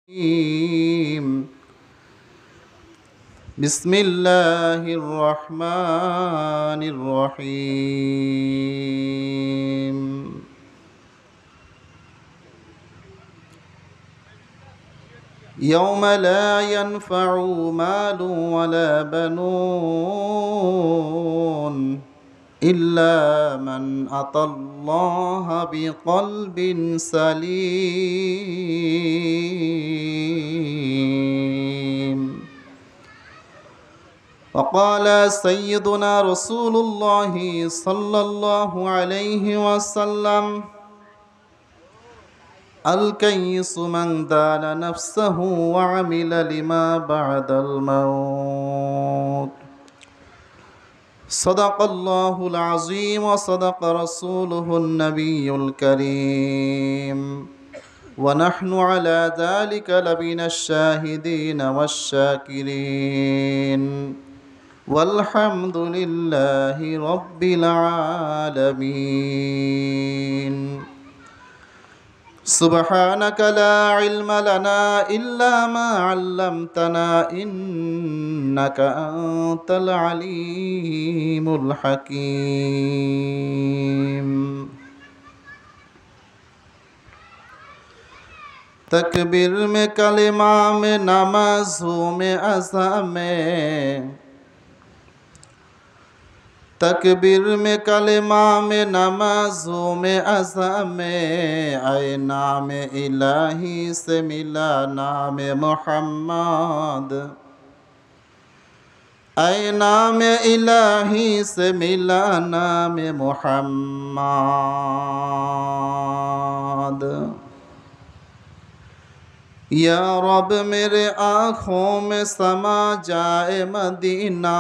بسم الله الرحمن الرحيم يوم لا ينفع مال ولا بنون إلا من أتى الله بقلب سليم وقال سيدنا رسول الله صلى الله عليه وسلم الكيس من دان نفسه وعمل لما بعد الموت صدق الله العظيم وصدق رسوله النبي الكريم ونحن على ذلك لمن الشاهدين والشاكرين والحمد لله رب العالمين سبحانك لا علم لنا إلا ما علمتنا إنك أنت العليم الحكيم तकबीर में कलिमा में नमाज़ों में अज़ा में तकबीर में कलिमा में नमाज़ों में अज़ा में आए नाम इलाही से मिला नाम मोहम्मद आए नाम इलाही से मिला नाम मोहम्मद या रब मेरे आँखों में समा जाए मदीना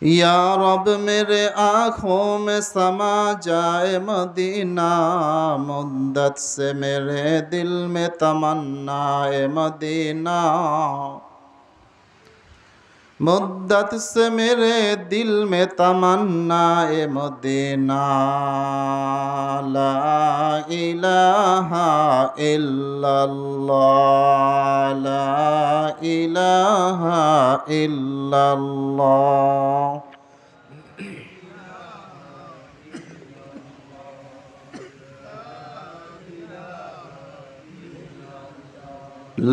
या रब मेरे आँखों में समा जाए मदीना मुद्दत से मेरे दिल में तमन्नाए मदीना मुद्दत से मेरे दिल में तमन्नाए मदीना ला इलाहा इल्लल्लाह ला इलाहा इल्लल्लाह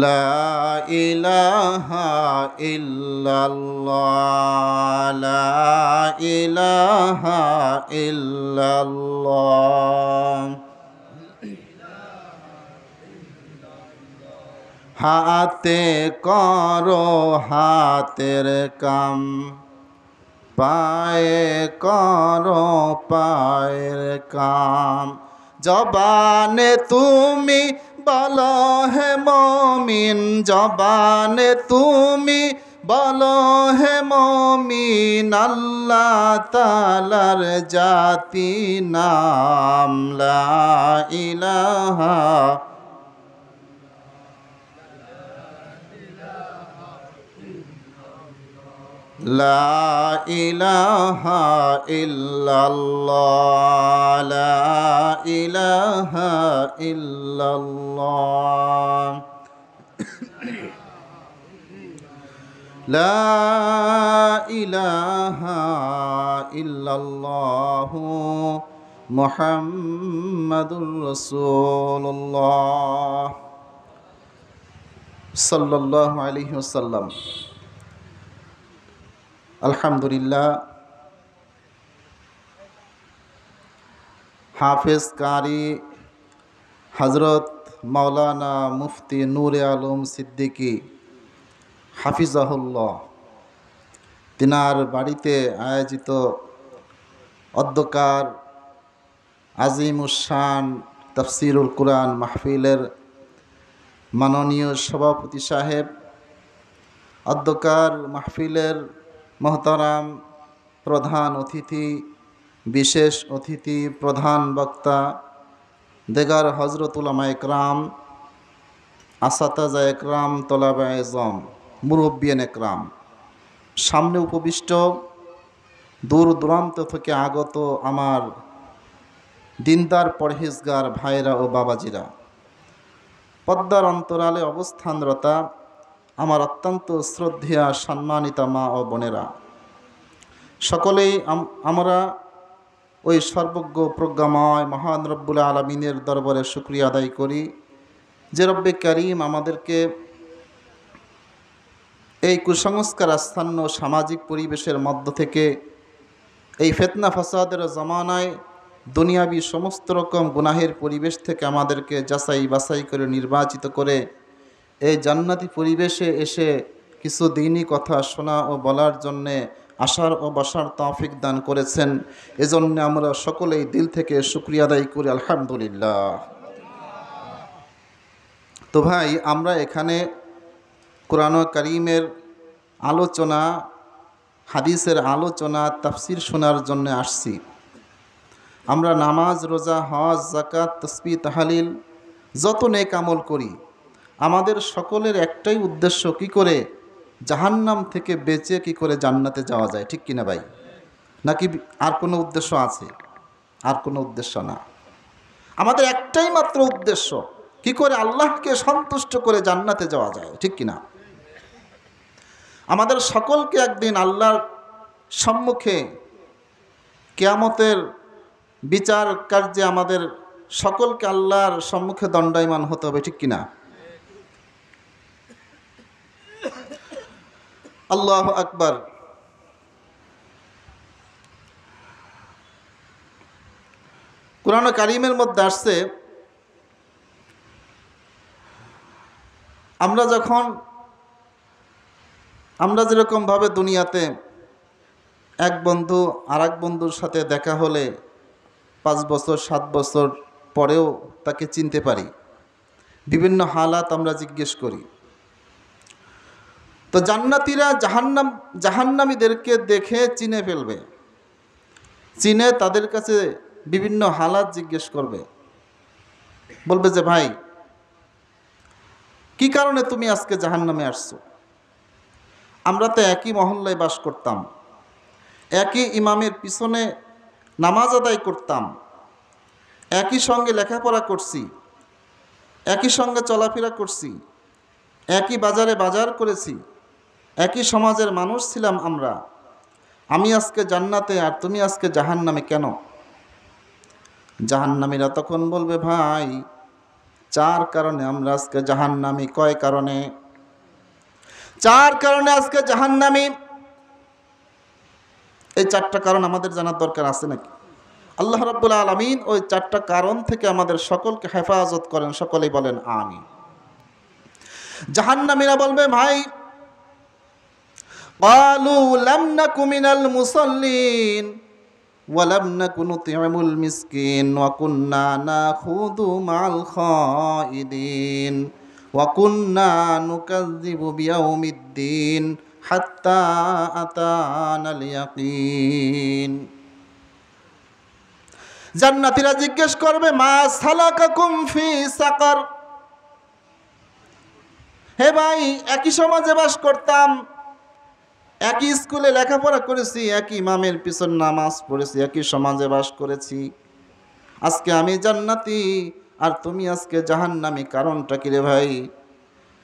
ला इलाहा इल्लल्लाह ला इलाहा इल्लल्लाह हाते करो हातेर काम पाए करो पाएर काम जबाने तुमी বলো হে মমিন জবানে তুমি বলো হে মমিন আল্লাহ তাআলার জাতি নাম লা ইলাহা লা ইলাহা ইল্লাল্লাহ লা ইলাহা ইল্লাল্লাহ লা ইলাহা ইল্লাল্লাহ মুহাম্মাদুর রাসূলুল্লাহ সাল্লাল্লাহু আলাইহি ওয়াসাল্লাম। আলহামদুলিল্লাহ হাফেজ কারি হজরত মাওলানা মুফতি নূরে আলম সিদ্দিকী হাফিজাহুল্লাহ তিনার বাড়িতে আয়োজিত অধ্যকার আজিমুশান তাফসিরুল কুরআন মাহফিলের মাননীয় সভাপতি সাহেব, অধ্যকার মাহফিলের মোহতারাম প্রধান অতিথি, বিশেষ অতিথি, প্রধান বক্তা, দেগার হজরত উলামা একরাম, আসাতাজা একরাম, তলাবা এজম, মুরব্বিয়ান একরাম, সামনে উপবিষ্ট দূর দূরান্ত থেকে আগত আমার দিনদার পরহেজগার ভাইরা ও বাবাজিরা, পদ্মার অন্তরালে অবস্থানরতা আমার অত্যন্ত শ্রদ্ধেয়া সম্মানিতা মা ও বোনেরা, সকলেই আমরা ওই সর্বজ্ঞ প্রজ্ঞাময় মহান রব্বুল আলামিনের দরবারে শুকরিয়া আদায় করি যে রব্বে কারীম আমাদেরকে এই কুসংস্কার আচ্ছন্ন সামাজিক পরিবেশের মধ্য থেকে এই ফিতনা ফাসাদের জমানায় দুনিয়াবি সমস্ত রকম গুনাহের পরিবেশ থেকে আমাদেরকে যাচাই বাছাই করে নির্বাচিত করে এই জান্নাতি পরিবেশে এসে কিছু দ্বীনি কথা শোনা ও বলার জন্যে আসার ও বসার তৌফিক দান করেছেন। এজন্য আমরা সকলেই দিল থেকে শুকরিয়া আদায় করি আলহামদুলিল্লাহ। তো ভাই, আমরা এখানে কোরআন কারীমের আলোচনা, হাদিসের আলোচনা, তাফসির শোনার জন্য আসছি। আমরা নামাজ, রোজা, হজ, যাকাত, তাসবিহ, তাহলিল যত নেক আমল করি, আমাদের সকলের একটাই উদ্দেশ্য, কি করে জাহান্নাম থেকে বেঁচে কি করে জান্নাতে যাওয়া যায়, ঠিক কিনা ভাই? নাকি আর কোনো উদ্দেশ্য আছে? আর কোনো উদ্দেশ্য না, আমাদের একটাই মাত্র উদ্দেশ্য, কি করে আল্লাহকে সন্তুষ্ট করে জান্নাতে যাওয়া যায়, ঠিক কিনা? আমাদের সকলকে একদিন আল্লাহর সম্মুখে কিয়ামতের বিচার কার্যে আমাদের সকলকে আল্লাহর সম্মুখে দণ্ডায়মান হতে হবে, ঠিক কিনা? আল্লাহু আকবার। কোরআন কারীমের মধ্যে আসছে, আমরা যেরকমভাবে দুনিয়াতে এক বন্ধু আর এক বন্ধুর সাথে দেখা হলে 5 বছর 7 বছর পরেও তাকে চিনতে পারি, বিভিন্ন হালাত আমরা জিজ্ঞেস করি। তো জান্নাতীরা জাহান্নামীদেরকে দেখে চিনে ফেলবে, চিনে তাদের কাছে বিভিন্ন হালাত জিজ্ঞেস করবে, বলবে যে ভাই, কি কারণে তুমি আজকে জাহান্নামে আসছো? আমরা তো একই মহল্লায় বাস করতাম, একই ইমামের পিছনে নামাজ আদায় করতাম, একই সঙ্গে লেখাপড়া করছি, একই সঙ্গে চলাফেরা করছি, একই বাজারে বাজার করেছি, একই সমাজের মানুষ ছিলাম আমরা। আমি আজকে জান্নাতে আর তুমি আজকে জাহান্নামে কেন? জাহান্নামীরা তখন বলবে, ভাই 4 কারণে আমরা আজকে জাহান্নামী। কয় কারণে? 4 কারণে আজকে জাহান্নামী। এই 4টা কারণ আমাদের জানার দরকার আছে নাকি? আল্লাহ রাব্বুল আলামিন ওই 4টা কারণ থেকে আমাদের সকলকে হেফাজত করেন, সকলেই বলেন আমিন। জাহান্নামীরা বলবে, ভাই ক্বালু লাম নাকু মিনাল মুসাল্লিন ওয়া লাম নাকু নুতি'মুল মিসকিন ওয়া কুন্না নাখুযু মা'আল খাইদিন ওয়া কুন্না নুকাযযিবু বিয়াউমিদ্দিন হাত্তা আতানাল ইয়াকিন। জান্নাতীরা জিজ্ঞেস করবে, মা সালাকাকুম ফি সাকার। হে ভাই, একই সমাজে বাস করতাম, একই স্কুলে লেখাপড়া করেছি, একই ইমামের পিছন নামাজ পড়েছি, একই সমাজে বাস করেছি, আজকে আমি জান্নাতি আর তুমি আজকে জাহান্নামী, কারণটা কি রে ভাই?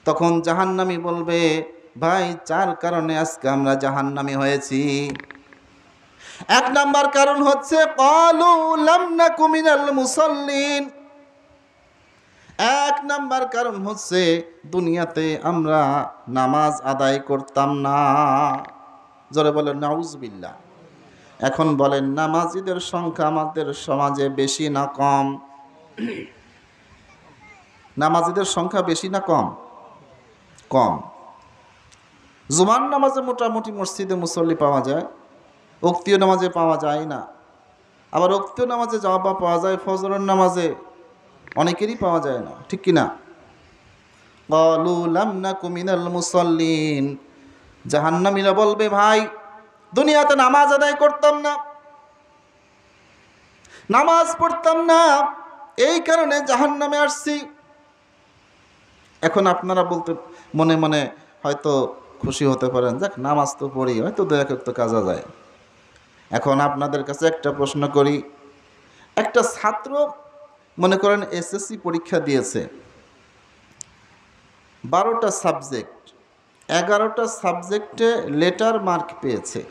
তখন জাহান্নামী বলবে, ভাই 4 কারণে আজকে আমরা জাহান্নামী হয়েছি। 1 নাম্বার কারণ হচ্ছে ক্বালু লাম নাকু মিনাল মুসাল্লিন। 1 নাম্বার কারণ হচ্ছে দুনিয়াতে আমরা নামাজ আদায় করতাম না। জোরে বলেন নাউজুবিল্লাহ। এখন বলেন, নামাজীদের সংখ্যা আমাদের সমাজে বেশি না কম? নামাজীদের সংখ্যা বেশি না কম? কম। জুমার নামাজে মোটামুটি মসজিদে মুসল্লি পাওয়া যায়, উক্তীয় নামাজে পাওয়া যায় না। আবার উক্তীয় নামাজে যাওয়া পাওয়া যায়, ফজরের নামাজে অনেকেরই পাওয়া যায় না, ঠিক কিনা? ক্বালু লাম নাকু মিনাল মুসাল্লিন। জাহান্নামীরা বলবে, ভাই দুনিয়াতে নামাজ আদায় করতাম না, নামাজ পড়তাম না, এই কারণে জাহান্নামে আসছি। এখন আপনারা বলতে মনে মনে হয়তো খুশি হতে পারেন, যাক নামাজ তো পড়ি, হয়তো 2-1 তো কাজা যায়। এখন আপনাদের কাছে একটা প্রশ্ন করি, একটা ছাত্র মনে করেন এসএসসি পরীক্ষা দিয়েছে, 12টা সাবজেক্ট, 11টা সাবজেক্টে লেটার মার্ক পেয়েছে,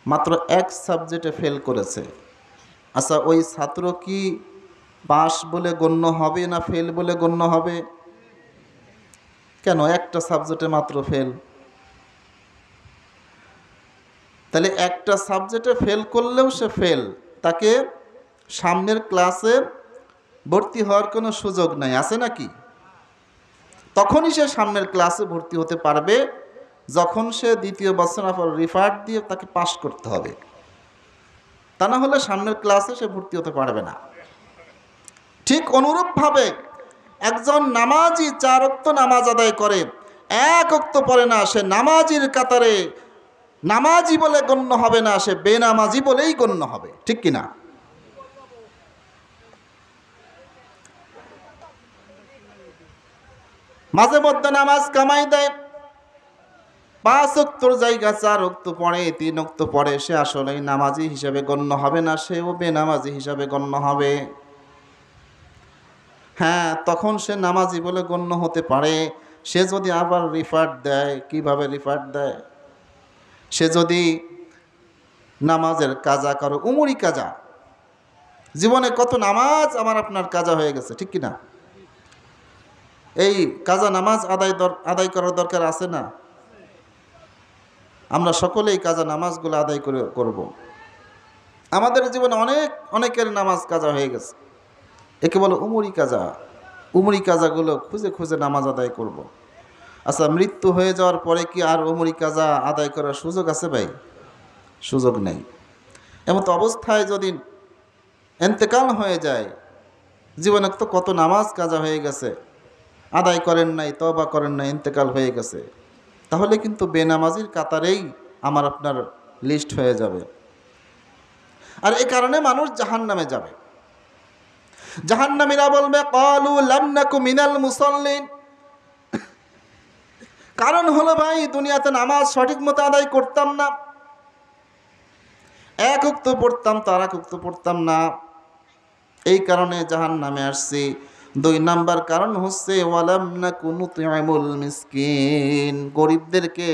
মাত্র এক সাবজেক্টে ফেল করেছে। আচ্ছা, ওই ছাত্র কি পাস বলে গণ্য হবে না ফেল বলে গণ্য হবে? কেন? একটা সাবজেক্টে মাত্র ফেল। তাহলে একটা সাবজেক্টে ফেল করলেও সে ফেল, তাকে সামনের ক্লাসে ভর্তি হওয়ার কোনো সুযোগ নাই, আছে নাকি? তখনই সে সামনের ক্লাসে ভর্তি হতে পারবে যখন সে দ্বিতীয় বছর পর রিফার দিয়ে তাকে পাস করতে হবে। তা না হলে সামনের ক্লাসে সে ভর্তি হতে পারবে না। ঠিক অনুরূপভাবে একজন নামাজি 4 ওয়াক্ত নামাজ আদায় করে, 1 ওয়াক্ত পড়ে না, সে নামাজির কাতারে নামাজি বলে গণ্য হবে না, সে বেনামাজি বলেই গণ্য হবে। ঠিক কিনা? মাঝে মধ্যে নামাজ কামাই দেয়, 5 ওয়াক্তর জায়গা 4 ওয়াক্ত পড়ে, 3 ওয়াক্ত পড়ে, সে আসলেই নামাজি হিসাবে গণ্য হবে না, সেও বেনামাজি হিসাবে গণ্য হবে। হ্যাঁ, তখন সে নামাজি বলে গণ্য হতে পারে সে যদি আবার রিফার দেয়। কিভাবে রিফার দেয়? সে যদি নামাজের কাজা করো, উমরি কাজা, জীবনে কত নামাজ আমার আপনার কাজা হয়ে গেছে, ঠিক কিনা? এই কাজা নামাজ আদায় করার দরকার আছে না? আমরা সকলেই কাজা নামাজগুলো আদায় করব। আমাদের জীবনে অনেকের নামাজ কাজা হয়ে গেছে, একে বলে উমরি কাজা। উমরি কাজাগুলো খুঁজে খুঁজে নামাজ আদায় করব। আচ্ছা, মৃত্যু হয়ে যাওয়ার পরে কি আর উমরি কাজা আদায় করার সুযোগ আছে ভাই? সুযোগ নেই। এমত অবস্থায় যদি ইন্তেকাল হয়ে যায়, জীবনে তো কত নামাজ কাজা হয়ে গেছে, আদায় করেন নাই, তওবা করেন নাই, ইন্তেকাল হয়ে গেছে, তাহলে কিন্তু বেনামাজির কাতারেই আমার আপনার লিস্ট হয়ে যাবে। আর এই কারণে মানুষ জাহান্নামে যাবে। জাহান্নামীরা বলবে ক্বালু লাম নাকু মিনাল মুসাল্লিন। কারণ হলো ভাই, দুনিয়াতে নামাজ সঠিক মতো আদায় করতাম না, 1 ওয়াক্ত পড়তাম, তার 1 ওয়াক্ত পড়তাম না, এই কারণে জাহান্নামে আসছি। 2 নাম্বার কারণ হচ্ছে ওয়ালাম নাকু নুতিমুল মিসকিন, গরিবদেরকে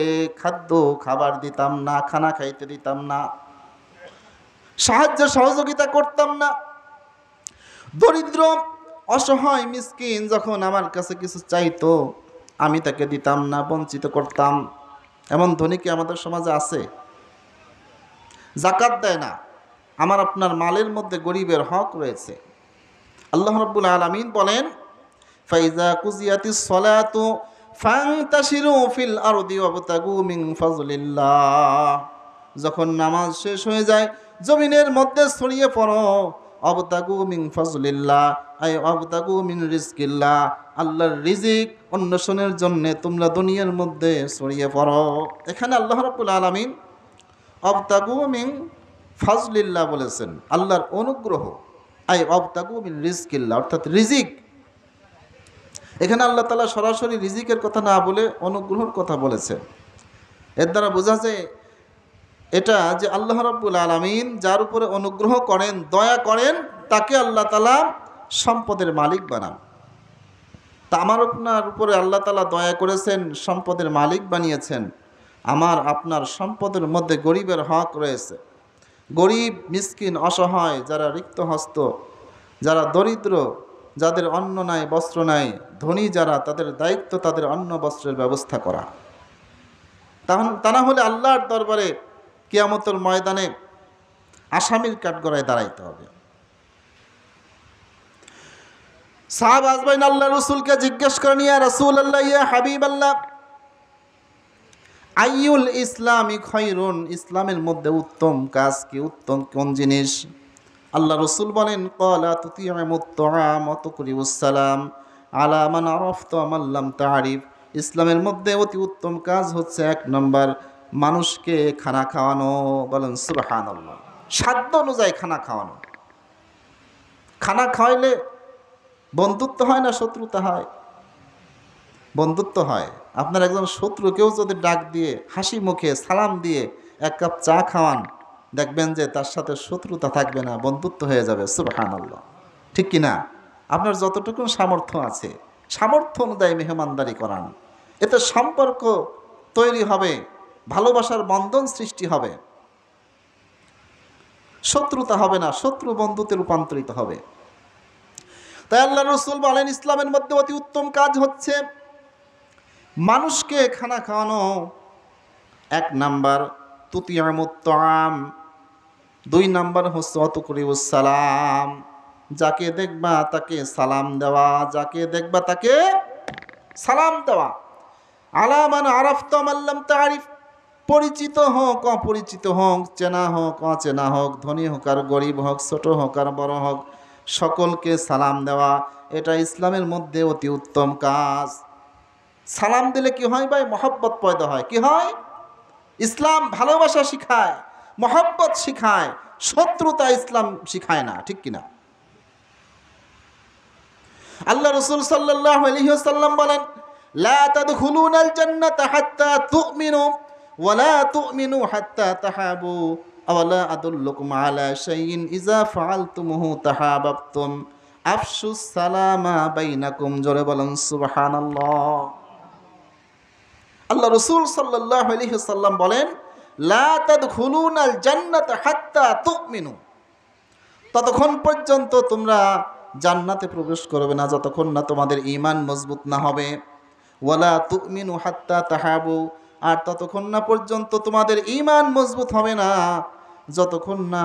খাবার দিতাম না, খানা খাইতে দিতাম না, সাহায্য সহযোগিতা করতাম না। দরিদ্র অসহায় মিসকিন যখন আমার কাছে কিছু চাইতো, আমি তাকে দিতাম না, বঞ্চিত করতাম। এমন ধনী কি আমাদের সমাজে আছে? যাকাত দেয় না, আমার আপনার মালের মধ্যে গরিবের হক রয়েছে। আল্লাহ রাব্বুল আলামিন বলেন, ফাইজা কুজিয়াতিস সালাতু ফান্তাশিরু ফিল আরদি ওয়াবতাগু মিন ফাজলিল্লাহ। যখন নামাজ শেষ হয়ে যায়, জমিনের মধ্যে ছড়িয়ে পড়ো, ওয়াবতাগু মিন ফাজলিল্লাহ, আই ওয়াবতাগু মিন রিজকিল্লাহ, আল্লাহর রিজিক অন্বেষণের জন্য তোমরা দুনিয়ার মধ্যে ছড়িয়ে পড়ো। এখানে আল্লাহ রাব্বুল আলামিন ওয়াবতাগু মিন ফাজলিল্লাহ বলেছেন, আল্লাহর অনুগ্রহ, আই ওয়াবতাগু মিন রিজকিল্লাহ, অর্থাৎ রিজিক। এখানে আল্লাহ তাআলা সরাসরি রিজিকের কথা না বলে অনুগ্রহের কথা বলেছেন। এর দ্বারা বোঝা যায় এটা যে আল্লাহ রাব্বুল আলামিন যার উপরে অনুগ্রহ করেন, দয়া করেন, তাকে আল্লাহ তাআলা সম্পদের মালিক বানান। তা আমার আপনার উপরে আল্লাহ তাআলা দয়া করেছেন, সম্পদের মালিক বানিয়েছেন। আমার আপনার সম্পদের মধ্যে গরিবের হক রয়েছে। গরিব, মিসকিন, অসহায়, যারা রিক্ত হস্ত, যারা দরিদ্র, যাদের অন্ন নাই, বস্ত্র নাই, ধনী যারা, তাদের দায়িত্ব তাদের অন্ন বস্ত্রের ব্যবস্থা করা। তা না হলে আল্লাহর দরবারে কিয়ামতের ময়দানে আসামির কাঠগড়ায় দাঁড়াইতে হবে। সাহাবা আজমাইন আল্লাহ রসুলকে জিজ্ঞেস করেন, ইয়া রাসূলুল্লাহ, ইয়া হাবিবাল্লাহ, আইয়ুল ইসলামি খায়রুন, ইসলামের মধ্যে উত্তম কাজ কি, উত্তম কোন জিনিস? আল্লাহ রসুল বলেন, ক্বালা তুতিউমুত তাআম ওয়া তুকরিউস সালাম আলা মান আরাফতা ওয়া মান লাম তা'রিফ। ইসলামের মধ্যে অতি উত্তম কাজ হচ্ছে 1 নম্বর মানুষকে খানা খাওয়ানো। বলেন সুবহানাল্লাহ। সাধ্য অনুযায়ী খানা খাওয়ানো। খানা খাওয়াইলে বন্ধুত্ব হয় না শত্রুতা হয়? বন্ধুত্ব হয়। আপনার একজন শত্রুকেও যদি ডাক দিয়ে, হাসি মুখে সালাম দিয়ে 1 কাপ চা খাওয়ান, দেখবেন যে তার সাথে শত্রুতা থাকবে না, বন্ধুত্ব হয়ে যাবে। সুবহানাল্লাহ, ঠিক কিনা? আপনার যতটুকু সামর্থ্য আছে সামর্থ্য অনুযায়ী মেহমানদারি করান। এতে সম্পর্ক তৈরি হবে, ভালোবাসার বন্ধন সৃষ্টি হবে, শত্রুতা হবে না, শত্রু বন্ধুতে রূপান্তরিত হবে। তাই আল্লাহ রসুল বলেন ইসলামের মধ্যে অতি উত্তম কাজ হচ্ছে মানুষকে খানা খাওয়ানো। 1 নাম্বার তুতিয়ামুত তাআম, 2 নাম্বার হচ্ছে অতুকরিউস সালাম, যাকে দেখবা তাকে সালাম দেওয়া, যাকে দেখবা তাকে সালাম দেওয়া। আলা মান আরাফতা মান লাম তারিফ, পরিচিত হোক অপরিচিত হোক, চেনা হোক অচেনা হোক, ধনী হোক আর গরিব হোক, ছোট হোক আর বড় হোক, সকলকে সালাম দেওয়া, এটা ইসলামের মধ্যে অতি উত্তম কাজ। সালাম দিলে কি হয় ভাই? মহব্বত পয়দা হয়। কি হয়? ইসলাম ভালোবাসা শিখায়, মহব্বত শিখায়, শত্রুতা ইসলাম শিখায় না, ঠিক কিনা? আল্লাহ রাসূল সাল্লাল্লাহু আলাইহি ওয়াসাল্লাম বলেন লা তাদখুলুনাল জান্নাতা হাত্তা তুমিনু ওয়া লা তুমিনু হাত্তা তাহাবু আওয়ালা আদুল্লুকুম আলা শাইইন ইযা ফাআলতুমুহু তাহাবাবতুম আফশুস সালামা বাইনাকুম। জোরে বলেন সুবহানাল্লাহ। আল্লাহ রাসূল সাল্লাল্লাহু আলাইহি ওয়াসাল্লাম বলেন লা তাদখুলুনাল জান্নাতা হাত্তা তুমিনু, ততক্ষণ পর্যন্ত তোমরা জান্নাতে প্রবেশ করবে না যতক্ষণ না তোমাদের ঈমান মজবুত না হবে। ওয়ালা তুমিনু হাত্তা তাহাবু, আর ততক্ষণ না পর্যন্ত তোমাদের ঈমান মজবুত হবে না যতক্ষণ না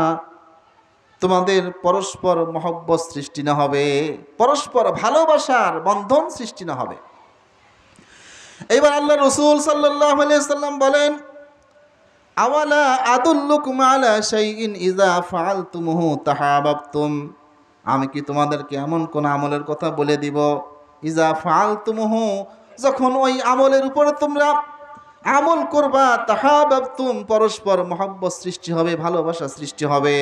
তোমাদের পরস্পর মহব্বত সৃষ্টি না হবে, পরস্পর ভালোবাসার বন্ধন সৃষ্টি না হবে। এবার আল্লাহ রাসূল সাল্লাল্লাহু আলাইহি ওয়াসাল্লাম বলেন আওয়ালা আদুল্লুকুম আলা শাইইন ইযা ফাআলতুমুহু তাহাবাবতুম, আমি কি তোমাদেরকে এমন কোন আমলের কথা বলে দিব, ইযা ফাআলতুমুহু, যখন ওই আমলের উপরে তোমরা আমল করবা, তাহাবাবতুম, পরস্পর মহব্বত সৃষ্টি হবে, ভালোবাসা সৃষ্টি হবে।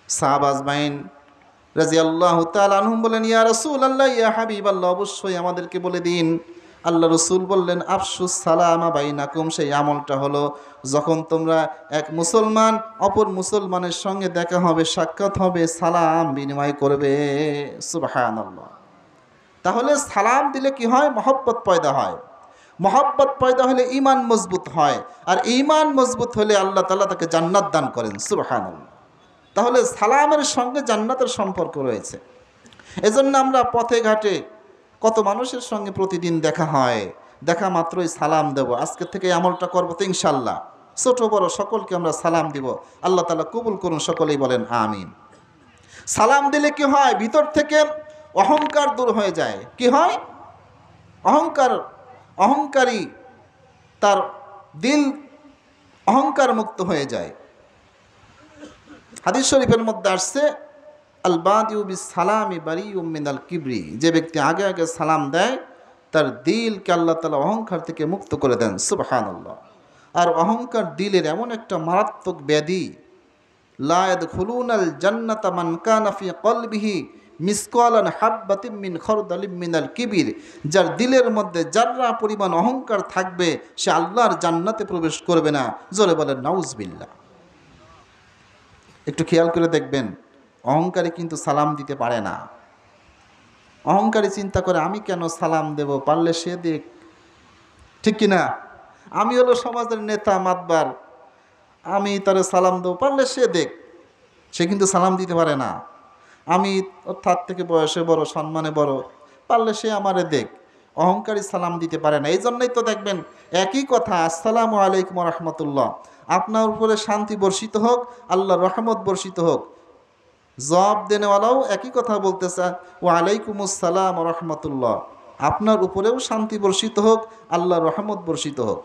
সাহাবা আজমাইন রাদিয়াল্লাহু তাআলা আনহুম বলেন ইয়া রাসূলুল্লাহ, ইয়া হাবিবাল্লাহ, অবশ্যই আমাদেরকে বলে দিন। আল্লাহ রসুল বললেন আফশুস সালামা বাইনাকুম, সেই আমলটা হলো যখন তোমরা এক মুসলমান অপর মুসলমানের সঙ্গে দেখা হবে, সাক্ষাৎ হবে, সালাম বিনিময় করবে। সুবহানাল্লাহ। তাহলে সালাম দিলে কি হয়? মহব্বত পয়দা হয়। মহব্বত পয়দা হলে ঈমান মজবুত হয়, আর ঈমান মজবুত হলে আল্লাহ তাআলা তাকে জান্নাত দান করেন। সুবহানাল্লাহ। তাহলে সালামের সঙ্গে জান্নাতের সম্পর্ক রয়েছে। এজন্য আমরা পথে ঘাটে কত মানুষের সঙ্গে প্রতিদিন দেখা হয়, দেখা মাত্রই সালাম দেব, আজকে থেকে আমলটা করবো তো ইনশাল্লাহ। ছোট বড় সকলকে আমরা সালাম দিব। আল্লাহ তাআলা কবুল করুন, সকলেই বলেন আমিন। সালাম দিলে কি হয়? ভিতর থেকে অহংকার দূর হয়ে যায়। কি হয়? অহংকারী তার দিল অহংকার মুক্ত হয়ে যায়। হাদিস শরীফের মধ্যে আসছে আল বাদিউ বিস সালামি বারিউম মিনাল কিবরি, যে ব্যক্তি আগে আগে সালাম দেয় তার দিলকে আল্লাহ তাআলা অহংকার থেকে মুক্ত করে দেন। সুবহানাল্লাহ। আর অহংকার দিলের এমন একটা মারাত্মক ব্যাধি, লা ইয়াদখুলুনাল জান্নাতা মান কানা ফি কলবিহি মিসকালান হাববাতিন মিন খরদালিম মিনাল কিবির, যার দিলের মধ্যে যাররা পরিমাণ অহংকার থাকবে সে আল্লাহর জান্নাতে প্রবেশ করবে না। জোরে বলেন নাউজুবিল্লাহ। একটু খেয়াল করে দেখবেন, অহংকারী কিন্তু সালাম দিতে পারে না। অহংকারী চিন্তা করে আমি কেন সালাম দেব, পারলে সে দেখ, ঠিক কিনা? আমি হলো সমাজের নেতা মাতবার, আমি তারে সালাম দেবো, পারলে সে দেখ। সে কিন্তু সালাম দিতে পারে না। আমি তার থেকে বয়সে বড়, সম্মানে বড়, পারলে সে আমারে দেখ। অহংকারী সালাম দিতে পারে না। এই জন্যই তো দেখবেন একই কথা, আসসালামু আলাইকুম রহমতুল্লাহ, আপনার উপরে শান্তি বর্ষিত হোক, আল্লাহর রহমত বর্ষিত হোক। জবাব দেনেওয়ালাও একই কথা বলতেছে, ও আলাইকুম আসসালাম রহমতুল্লাহ, আপনার উপরেও শান্তি বর্ষিত হোক, আল্লাহর রহমত বর্ষিত হোক।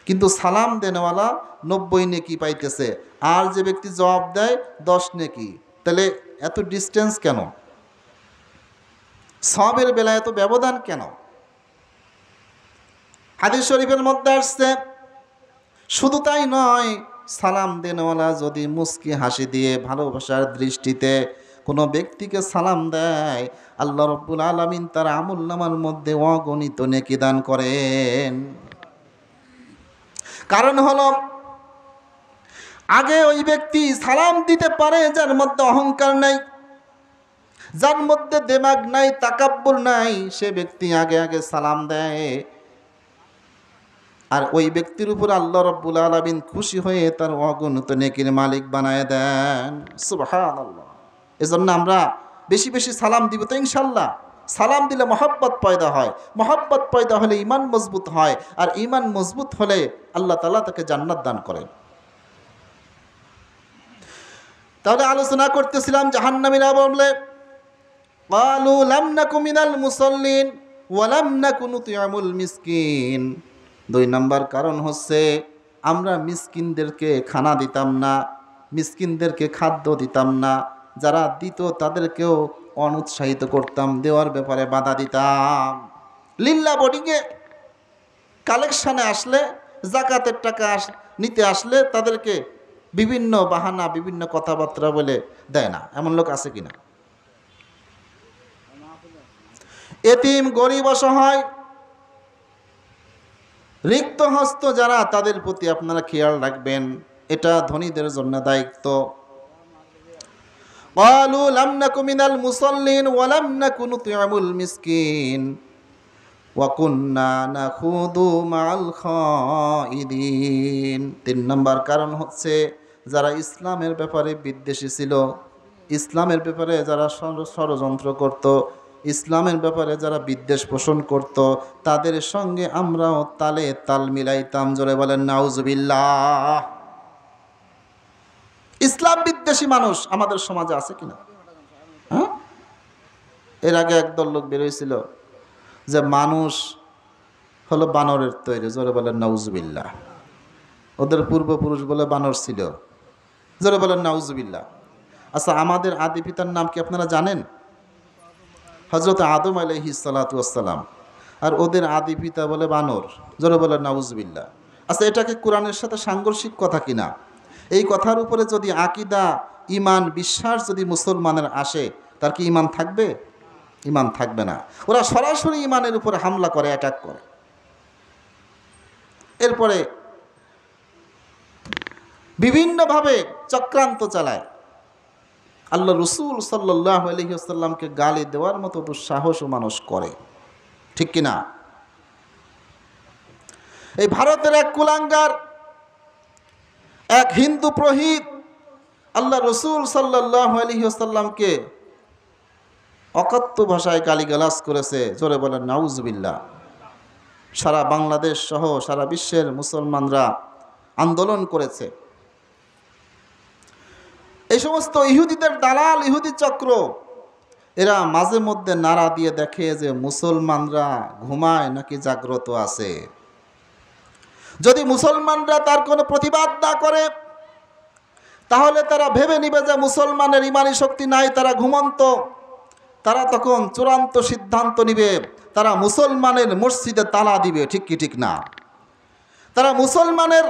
কিন্তু সালাম দেনেওয়ালা 90 নেকি পাইতেছে, আর যে ব্যক্তি জবাব দেয় 10 নেকি। তাহলে এত ডিস্টেন্স কেন? সওয়াবের বেলায় এত ব্যবধান কেন? হাদিস শরীফের মধ্যে আসছে, শুধু তাই নয়, সালাম দেনওয়ালা যদি মুস্কি হাসি দিয়ে ভালোবাসার দৃষ্টিতে কোনো ব্যক্তিকে সালাম দেয়, আল্লাহ রব্বুল আলামিন তার আমলনামার মধ্যে অগণিত নেকি দান করেন। কারণ হলো আগে ওই ব্যক্তি সালাম দিতে পারে যার মধ্যে অহংকার নেই, যার মধ্যে দেমাগ নাই, তাকাব্বুর নাই, সে ব্যক্তি আগে আগে সালাম দেয়, আর ওই ব্যক্তির উপর আল্লাহ রাব্বুল আলামিন খুশি হয়ে তার অগণিত নেকির মালিক বানায় দেন। সুবহানাল্লাহ। এজন্য আমরা বেশি বেশি সালাম দিব তো ইনশাল্লাহ। সালাম দিলে মহব্বত পয়দা হয়, মহব্বত পয়দা হলে ঈমান মজবুত হয়, আর ঈমান মজবুত হলে আল্লাহ তাআলা তাকে জান্নাত দান করেন। তাহলে আলোচনা করতেছিলাম জাহান্নামীরা বললে, ক্বালু লাম নাকু মিনাল মুসাল্লিন ওয়া লাম নাকু নুতি'মুল মিসকিন। 2 নম্বর কারণ হচ্ছে আমরা মিসকিনদেরকে খানা দিতাম না, মিসকিনদেরকে খাদ্য দিতাম না, যারা দিত তাদেরকেও অনুৎসাহিত করতাম, দেওয়ার ব্যাপারে বাধা দিতাম। লিল্লা বোর্ডিংয়ে কালেকশানে আসলে, জাকাতের টাকা নিতে আসলে তাদেরকে বিভিন্ন বাহানা, বিভিন্ন কথাবার্তা বলে দেয় না। এমন লোক আছে কিনা? এতিম, গরিব, অসহায়, রিক্ত হস্ত যারা, তাদের প্রতি আপনারা খেয়াল রাখবেন, এটা ধনীদের জন্য দায়িত্ব। ক্বালু লাম নাকু মিনাল মুসাল্লিন ওয়া লাম নাকু নুতি'মুল মিসকিন ওয়া কুন্না নাখুদু মা'আল খাইদিন। 3 নম্বর কারণ হচ্ছে যারা ইসলামের ব্যাপারে বিদ্বেষী ছিল, ইসলামের ব্যাপারে যারা ষড়যন্ত্র করত, ইসলামের ব্যাপারে যারা বিদ্বেষ পোষণ করত, তাদের সঙ্গে আমরাও তালে তাল মিলাইতাম। জোরে বলেন নাউজুবিল্লাহ। ইসলাম বিদ্বেষী মানুষ আমাদের সমাজে আছে কিনা? হ্যাঁ, এর আগে একদল লোক বেরোয়ছিল যে মানুষ হলো বানরের তৈরি। জোরে বলেন নাউজুবিল্লাহ। ওদের পূর্বপুরুষ বলে বানর ছিল। জোরে বলেন নাউজুবিল্লাহ। আচ্ছা, আমাদের আদি পিতার নাম কি আপনারা জানেন? হযরত আদম আলাইহিস সালাতু ওয়াস সালাম। আর ওদের আদি পিতা বলে বানর। জোরে বলেন নাউজুবিল্লাহ। আচ্ছা, এটাকে কোরআনের সাথে সাংঘর্ষিক কথা কিনা? এই কথার উপরে যদি আকীদা, ঈমান, বিশ্বাস যদি মুসলমানের আসে, তার কি ঈমান থাকবে? ঈমান থাকবে না। ওরা সরাসরি ঈমানের উপরে হামলা করে, অ্যাটাক করে। এরপরে বিভিন্নভাবে চক্রান্ত চালায়। আল্লাহ রসুল সাল্লাল্লাহু আলাইহি ওয়াসাল্লামকে গালি দেওয়ার মতো দুঃসাহসও মানুষ করে, ঠিক কিনা? এই ভারতের এক কুলাঙ্গার, এক হিন্দু প্রহিত আল্লাহ রসুল সাল্লাল্লাহু আলাইহি ওয়াসাল্লামকে অকথ্য ভাষায় গালিগালাজ করেছে। জোরে বলেন নাউজুবিল্লাহ। সারা বাংলাদেশ সহ সারা বিশ্বের মুসলমানরা আন্দোলন করেছে। এই সমস্ত ইহুদিদের দালাল, ইহুদি চক্র, এরা মাঝে মধ্যে নাড়া দিয়ে দেখে যে মুসলমানরা ঘুমায় নাকি জাগ্রত আছে। যদি মুসলমানরা তার কোনো প্রতিবাদ না করে, তাহলে তারা ভেবে নিবে যে মুসলমানের ইমানি শক্তি নাই, তারা ঘুমন্ত। তারা তখন চূড়ান্ত সিদ্ধান্ত নিবে, তারা মুসলমানের মসজিদে তালা দিবে। ঠিক কি ঠিক না? তারা মুসলমানের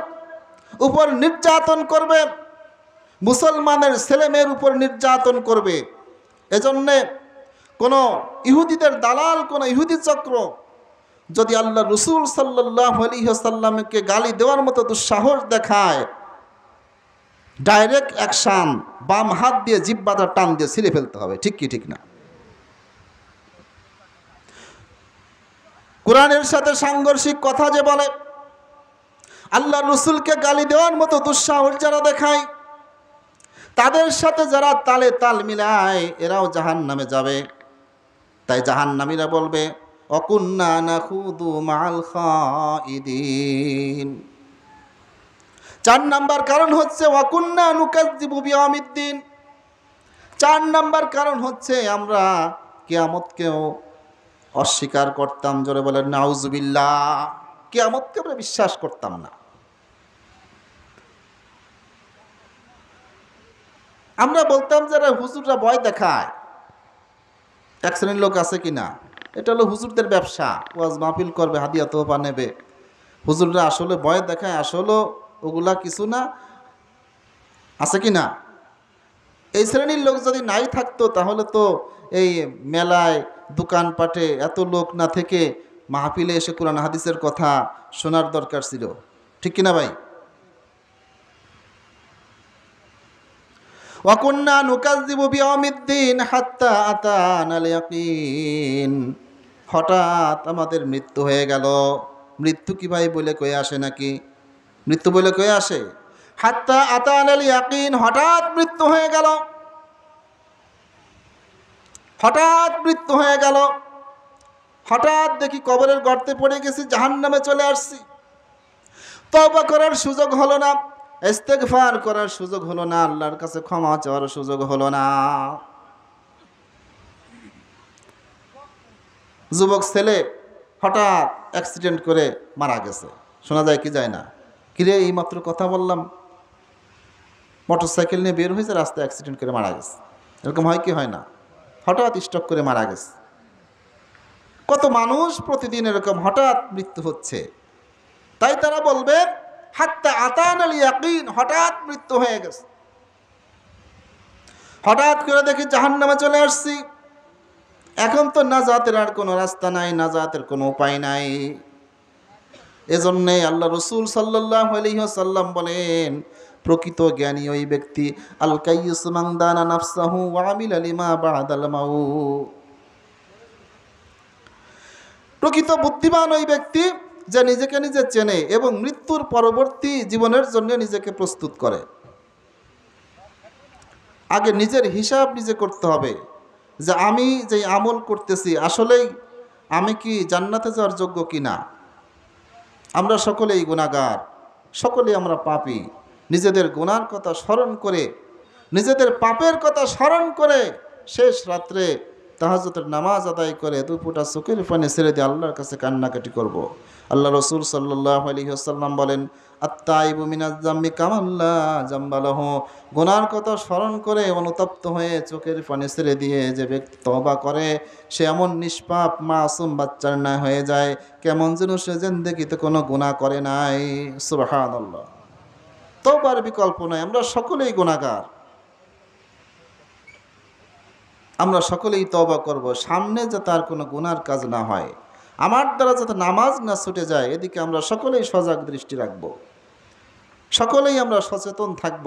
উপর নির্যাতন করবে, মুসলমানের ছেলেমেয়ের উপর নির্যাতন করবে। এজন্যে কোনো ইহুদিদের দালাল, কোনো ইহুদি চক্র যদি আল্লাহ রসুল সাল্লাল্লাহু আলাইহি ওয়াসাল্লামকে গালি দেওয়ার মতো দুঃসাহস দেখায়, ডাইরেক্ট অ্যাকশান, বাম হাত দিয়ে জিহ্বাটা টান দিয়ে ছিঁড়ে ফেলতে হবে। ঠিক কি ঠিক না? কোরআনের সাথে সাংঘর্ষিক কথা যে বলে, আল্লাহ রসুলকে গালি দেওয়ার মতো দুঃসাহস যারা দেখায়, তাদের সাথে যারা তালে তাল মিলায়, এরাও জাহান্নামে যাবে। তাই জাহান্নামীরা বলবে, অকুন্না নাখুদু মা'আল খাইদিন। 4 নাম্বার কারণ হচ্ছে ওয়াকুন্না নুকাজ্জিবু বিয়াউমিদ্দিন। 4 নাম্বার কারণ হচ্ছে আমরা কিয়ামতকেও অস্বীকার করতাম। জোরে বলেন নাউজুবিল্লাহ। কিয়ামতকে আমরা বিশ্বাস করতাম না। আমরা বলতাম যারা হুজুররা ভয় দেখায়। এক শ্রেণীর লোক আছে কিনা, এটা হলো হুজুরদের ব্যবসা। ওয়াজ মাহফিল করবে, হাদিয়া তোহফা নেবে। হুজুররা আসলে ভয় দেখায়, আসলে ওগুলা কিছু না। আছে কি না? এই শ্রেণীর লোক যদি নাই থাকতো, তাহলে তো এই মেলায়, দোকানপাটে এত লোক না থেকে মাহফিলে এসে কোরআন হাদিসের কথা শোনার দরকার ছিল। ঠিক কিনা ভাই? ওয়া কুন্না নুকাযযিবু বিয়াউমিদ্দিন হাত্তা আতানাল ইয়াকিন। হঠাৎ আমাদের মৃত্যু হয়ে গেল। মৃত্যু কি ভাই বলে কয়ে আসে নাকি? মৃত্যু বলে কয়ে আসে? হাত্তা আতানাল ইয়াকিন, হঠাৎ মৃত্যু হয়ে গেল। হঠাৎ মৃত্যু হয়ে গেল। হঠাৎ দেখি কবরের গর্তে পড়ে গেছি, জাহান্নামে চলে আসছি। তওবা করার সুযোগ হলো না, ইস্তেগফার করার সুযোগ হলো না, আল্লাহর কাছে ক্ষমা চাওয়ার সুযোগ হলো না। যুবক ছেলে হঠাৎ অ্যাক্সিডেন্ট করে মারা গেছে, শোনা যায় কি যায় না? কিরে এইমাত্র কথা বললাম, মোটরসাইকেল নিয়ে বের হয়েছে, রাস্তায় অ্যাক্সিডেন্ট করে মারা গেছে। এরকম হয় কি হয় না? হঠাৎ স্ট্রোক করে মারা গেছে। কত মানুষ প্রতিদিন এরকম হঠাৎ মৃত্যু হচ্ছে। তাই তারা বলবে হাত্তা আতানাল ইয়াকিন, হঠাৎ মৃত্যু হয়ে গেছে। হঠাৎ করে দেখি জাহান্নামে চলে আসছি। এখন তো নাজাতের আর কোনো রাস্তা নাই, নাজাতের কোনো উপায় নাই। এজন্যে আল্লাহ রসুল সাল্লাল্লাহু আলাইহি ওয়াসাল্লাম বলেন, প্রকৃত জ্ঞানী ওই ব্যক্তি আল কাইয়্যিস মান দানা নাফসাহু ওয়া আমিলা লিমা বা'দাল মাউত। প্রকৃত বুদ্ধিমান ওই ব্যক্তি যে নিজেকে নিজে চেনে এবং মৃত্যুর পরবর্তী জীবনের জন্য নিজেকে প্রস্তুত করে। আগে নিজের হিসাব নিজে করতে হবে যে আমি যে আমল করতেছি আসলেই আমি কি জান্নাতে যাওয়ার যোগ্য কিনা। আমরা সকলেই গুনাহগার, সকলেই আমরা পাপী। নিজেদের গুনার কথা স্মরণ করে, নিজেদের পাপের কথা স্মরণ করে শেষ রাত্রে তাহাজ্জুদের নামাজ আদায় করে দুই ফোঁটা চোখের পানি ছেড়ে দিয়ে আল্লাহর কাছে কান্নাকাটি করব। আল্লাহ রসুল সাল্লাল্লাহু আলাইহি ওয়াসাল্লাম বলেন, আত্তাইবু মিনাজ যামবি কামাল্লা যামবা লাহু। গুনার কথা স্মরণ করে অনুতপ্ত হয়ে চোখের পানি ছেড়ে দিয়ে যে ব্যক্তি তওবা করে সে এমন নিষ্পাপ মাসুম বাচ্চার না হয়ে যায়, কেমন যেন সে জিন্দেগিতে কোনো গুনাহ করে নাই। সুবহানাল্লাহ। তওবার বিকল্প নাই। আমরা সকলেই গুনাহগার, আমরা সকলেই তওবা করব, সামনে যাতে আর কোনো গুনার কাজ না হয়, আমার দ্বারা যাতে নামাজ না ছুটে যায়, এদিকে আমরা সকলেই সজাগ দৃষ্টি রাখব, সকলেই আমরা সচেতন থাকব।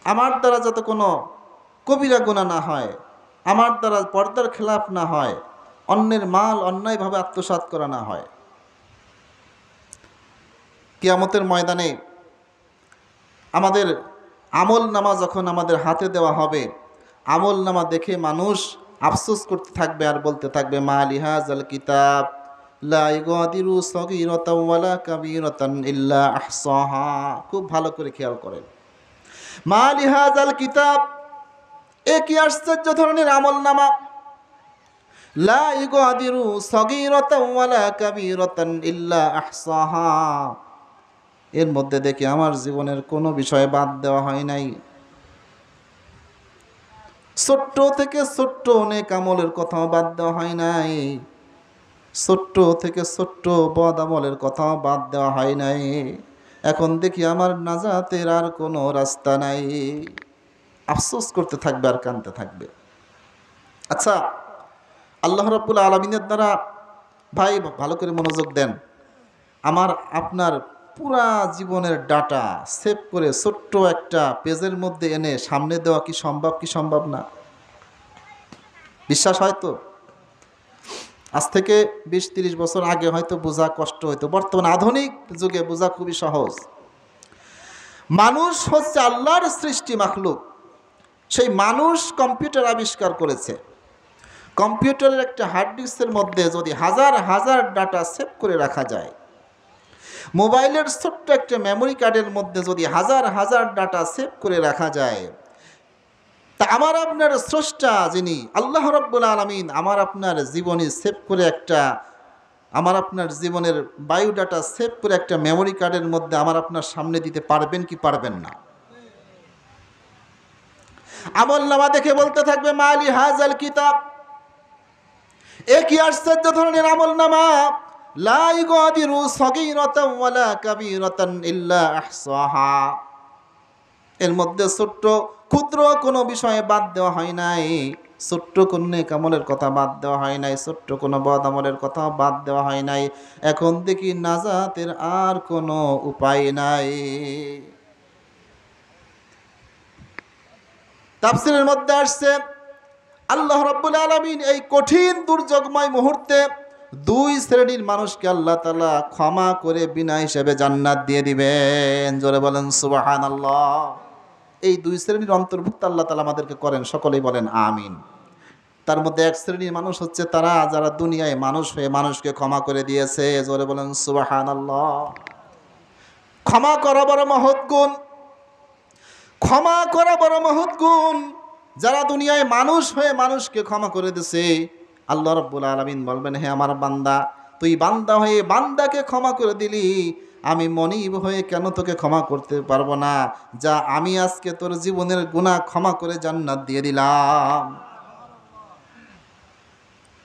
আমার দ্বারা যাতে কোনো কবিরা গুনাহ না হয়, আমার দ্বারা পর্দার খেলাফ না হয়, অন্যের মাল অন্যায়ভাবে আত্মসাৎ করা না হয়। কিয়ামতের ময়দানে আমাদের আমল নামা যখন আমাদের হাতে দেওয়া হবে, আমল নামা দেখে মানুষ আফসোস করতে থাকবে আর বলতে থাকবে, মা লিহাজাল কিতাব লা ইগাদিরু সগীরাতাও ওয়ালা কাবীরাতান ইল্লা আহসাহা। খুব ভালো করে খেয়াল করেন, মা লিহাজাল কিতাব, এ কি আশ্চর্য ধরনের আমল নামা, লা ইগাদিরু সগীরাতাও ওয়ালা কাবীরাতান ইল্লা আহসাহা। এর মধ্যে দেখি আমার জীবনের কোনো বিষয় বাদ দেওয়া হয় নাই। ছোট্ট থেকে ছোট্ট অনেক আমলের কথাও বাদ দেওয়া হয় নাই, ছোট্ট থেকে ছোট্ট বদ আমলের কথাও বাদ দেওয়া হয় নাই। এখন দেখি আমার নাজাতের আর কোনো রাস্তা নাই। আফসোস করতে থাকবে আর কাঁদতে থাকবে। আচ্ছা, আল্লাহ রাব্বুল আলামিনের দ্বারা, ভাই ভালো করে মনোযোগ দেন, আমার আপনার পুরা জীবনের ডাটা সেভ করে ছোট্ট একটা পেজের মধ্যে এনে সামনে দেওয়া কি সম্ভব কি সম্ভব না? বিশ্বাস হয়তো আজ থেকে 20-30 বছর আগে হয়তো বোঝা কষ্ট হইতো, বর্তমান আধুনিক যুগে বোঝা খুবই সহজ। মানুষ হচ্ছে আল্লাহর সৃষ্টি মাখলুক। সেই মানুষ কম্পিউটার আবিষ্কার করেছে। কম্পিউটারের একটা হার্ড ডিস্কের মধ্যে যদি হাজার হাজার ডাটা সেভ করে রাখা যায়, মোবাইলের ছোট্ট একটা মেমোরি কার্ডের মধ্যে যদি হাজার হাজার ডাটা সেভ করে রাখা যায়, তা আমার আপনার স্রষ্টা যিনি আল্লাহ রাব্বুল আলামিন আমার আপনার জীবনী সেভ করে একটা, আমার আপনার জীবনের বায়োডাটা সেভ করে একটা মেমোরি কার্ডের মধ্যে আমার আপনার সামনে দিতে পারবেন কি পারবেন না? আমলনামা দেখে বলতে থাকবে, মালি হাজাল কিতাব, এ কি আশ্চর্য ধরনের আমলনামা, লা ইগাদিরু সগীরাতাও ওয়ালা কাবীরাতান ইল্লা আহসাহা। এর মধ্যে ছোট্ট ক্ষুদ্র কোনো বিষয়ে বাদ দেওয়া হয় নাই, ছোট্ট কোনো নেক আমলের কথা বাদ দেওয়া হয় নাই, ছোট্ট কোনো বদ আমলের কথা বাদ দেওয়া হয় নাই। এখন দেখি নাজাতের আর কোনো উপায় নাই। তাফসীরের মধ্যে আসছে আল্লাহ রাব্বুল আলামিন এই কঠিন দুর্যোগময় মুহূর্তে দুই শ্রেণীর মানুষকে আল্লাহ তাআলা ক্ষমা করে বিনা হিসাবে জান্নাত দিয়ে দিবেন। জোরে বলেন সুবহানাল্লাহ। এই দুই শ্রেণীর অন্তর্ভুক্ত আল্লাহ তাআলা আমাদেরকে করেন, সকলেই বলেন আমিন। তার মধ্যে এক শ্রেণীর মানুষ হচ্ছে তারা যারা দুনিয়ায় মানুষ হয়ে মানুষকে ক্ষমা করে দিয়েছে। জোরে বলেন সুবহানাল্লাহ। ক্ষমা করা বড় মহৎ গুণ, ক্ষমা করা বড় মহৎ গুণ। যারা দুনিয়ায় মানুষ হয়ে মানুষকে ক্ষমা করে দিয়েছে, আল্লাহ রাব্বুল আলামিন বলবেন, হে আমার বান্দা, তুই বান্দা হয়ে বান্দাকে ক্ষমা করে দিলি, আমি মনিব হয়ে কেন তোকে ক্ষমা করতে পারবো না? যা, আমি আজকে তোর জীবনের গুনাহ ক্ষমা করে জান্নাত দিয়ে দিলাম।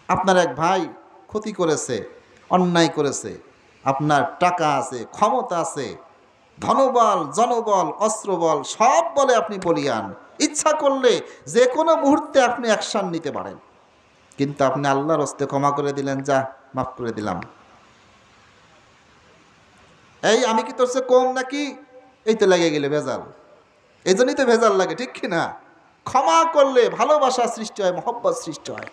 আপনার এক ভাই ক্ষতি করেছে, অন্যায় করেছে, আপনার টাকা আছে, ক্ষমতা আছে, ধনবল, জনবল, অস্ত্রবল, সব বলে আপনি বলিয়ান, ইচ্ছা করলে যে কোনো মুহূর্তে আপনি অ্যাকশন নিতে পারেন, কিন্তু আপনি আল্লাহর হস্তে ক্ষমা করে দিলেন, যা মাফ করে দিলাম। এই আমি কি তোর চেয়ে কম নাকি? এই তো লেগে গেলে ভেজাল, এই জন্যই তো ভেজাল লাগে, ঠিক কিনা? ক্ষমা করলে ভালোবাসা সৃষ্টি হয়, মহব্বত সৃষ্টি হয়।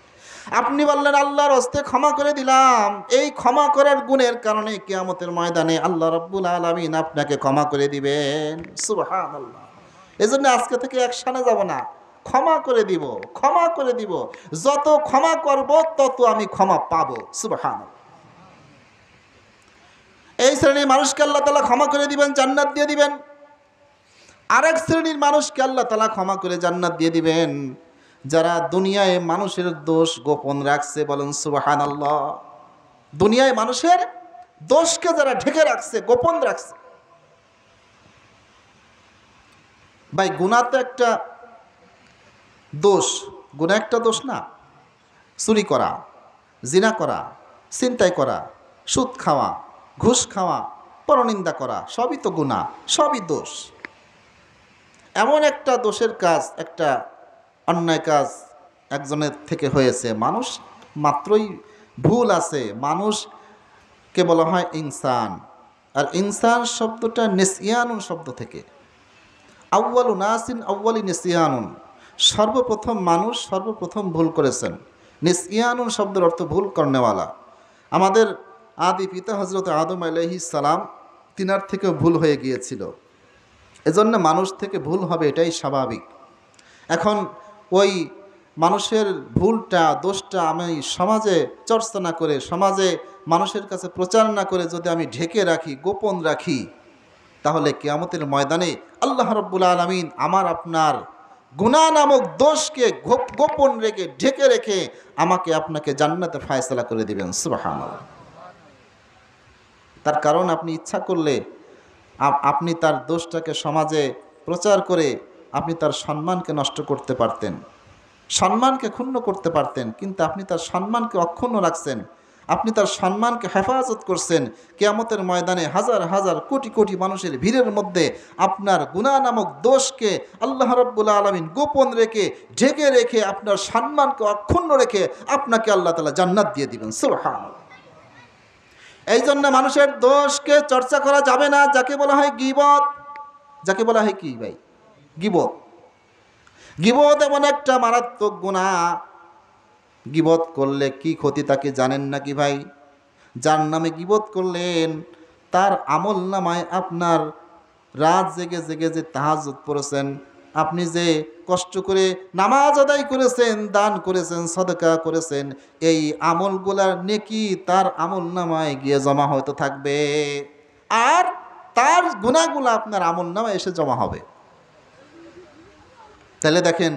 আপনি বললেন আল্লাহর হস্তে ক্ষমা করে দিলাম, এই ক্ষমা করার গুণের কারণে কিয়ামতের ময়দানে আল্লাহ রাব্বুল আলামিন আপনাকে ক্ষমা করে দিবেন। সুবহানাল্লাহ। এজন্য আজকে থেকে অ্যাকশনে যাব না, ক্ষমা করে দিব, ক্ষমা করে দিব। যত ক্ষমা করব তত আমি ক্ষমা পাবো। সুবহানাল্লাহ। এই শ্রেণীর মানুষকে আল্লাহ তাআলা ক্ষমা করে দিবেন, জান্নাত দিয়ে দিবেন। আরেক শ্রেণীর মানুষকে আল্লাহ তাআলা ক্ষমা করে জান্নাত দিয়ে দিবেন, যারা দুনিয়ায় মানুষের দোষ গোপন রাখছে। বলেন সুবহানাল্লাহ। দুনিয়ায় মানুষের দোষকে যারা ঢেকে রাখছে, গোপন রাখছে। ভাই, গুনাহ তো একটা দোষ, গুনাহ একটা দোষ না? চুরি করা, জিনা করা, ছিনতাই করা, সুদ খাওয়া, ঘুষ খাওয়া, পরনিন্দা করা, সবই তো গুনাহ, সবই দোষ। এমন একটা দোষের কাজ, একটা অন্যায় কাজ একজনের থেকে হয়েছে, মানুষ মাত্রই ভুল আছে। মানুষকে বলা হয় ইনসান, আর ইনসান শব্দটা নিসিয়ানুন শব্দ থেকে, আউয়ালু নাসিন আউয়ালি নিসিয়ানুন, সর্বপ্রথম মানুষ সর্বপ্রথম ভুল করেছেন। নিসিয়ানুন শব্দের অর্থ ভুল করনেওয়ালা। আমাদের আদি পিতা হযরত আদম আলাইহিস সালাম, তিনার থেকেও ভুল হয়ে গিয়েছিল, এজন্য মানুষ থেকে ভুল হবে, এটাই স্বাভাবিক। এখন ওই মানুষের ভুলটা, দোষটা আমি সমাজে চর্চা না করে, সমাজে মানুষের কাছে প্রচার না করে যদি আমি ঢেকে রাখি, গোপন রাখি, তাহলে কিয়ামতের ময়দানে আল্লাহ রাব্বুল আলামিন আমার আপনার গুনাহ নামক দোষকে গোপন রেখে, ঢেকে রেখে আমাকে আপনাকে জান্নাতে ফায়সালা করে দিবেন। সুবহানাল্লাহ। তার কারণ আপনি ইচ্ছা করলে আপনি তার দোষটাকে সমাজে প্রচার করে আপনি তার সম্মানকে নষ্ট করতে পারতেন, সম্মানকে ক্ষুণ্ণ করতে পারতেন, কিন্তু আপনি তার সম্মানকে অক্ষুণ্ণ রাখছেন, আপনি তার সম্মানকে হেফাজত করছেন। কিয়ামতের ময়দানে হাজার হাজার কোটি কোটি মানুষের ভিড়ের মধ্যে আপনার গুনাহ নামক দোষকে আল্লাহ রাব্বুল আলামিন গোপন রেখে, ঢেকে রেখে, আপনার সম্মানকে অক্ষুণ্ণ রেখে আপনাকে আল্লাহ তাআলা জান্নাত দিয়ে দিবেন। সুবহানাল্লাহ। এই জন্য মানুষের দোষকে চর্চা করা যাবে না, যাকে বলা হয় গীবত। যাকে বলা হয় কি ভাই? গীবত। গীবত এমন একটা মারাত্মক গুনাহ, গীবত করলে কি ক্ষতি তাকে জানেন নাকি ভাই? যার নামে গীবত করলেন, তার আমল নামায় আপনার রাত জেগে জেগে যে তাহাজ্জুদ পড়েছেন, আপনি যে কষ্ট করে নামাজ আদায় করেছেন, দান করেছেন, সদকা করেছেন, এই আমলগুলার নেকি তার আমল নামায় গিয়ে জমা হতে থাকবে, আর তার গুনাহগুলো আপনার আমল নামায় এসে জমা হবে। তাহলে দেখেন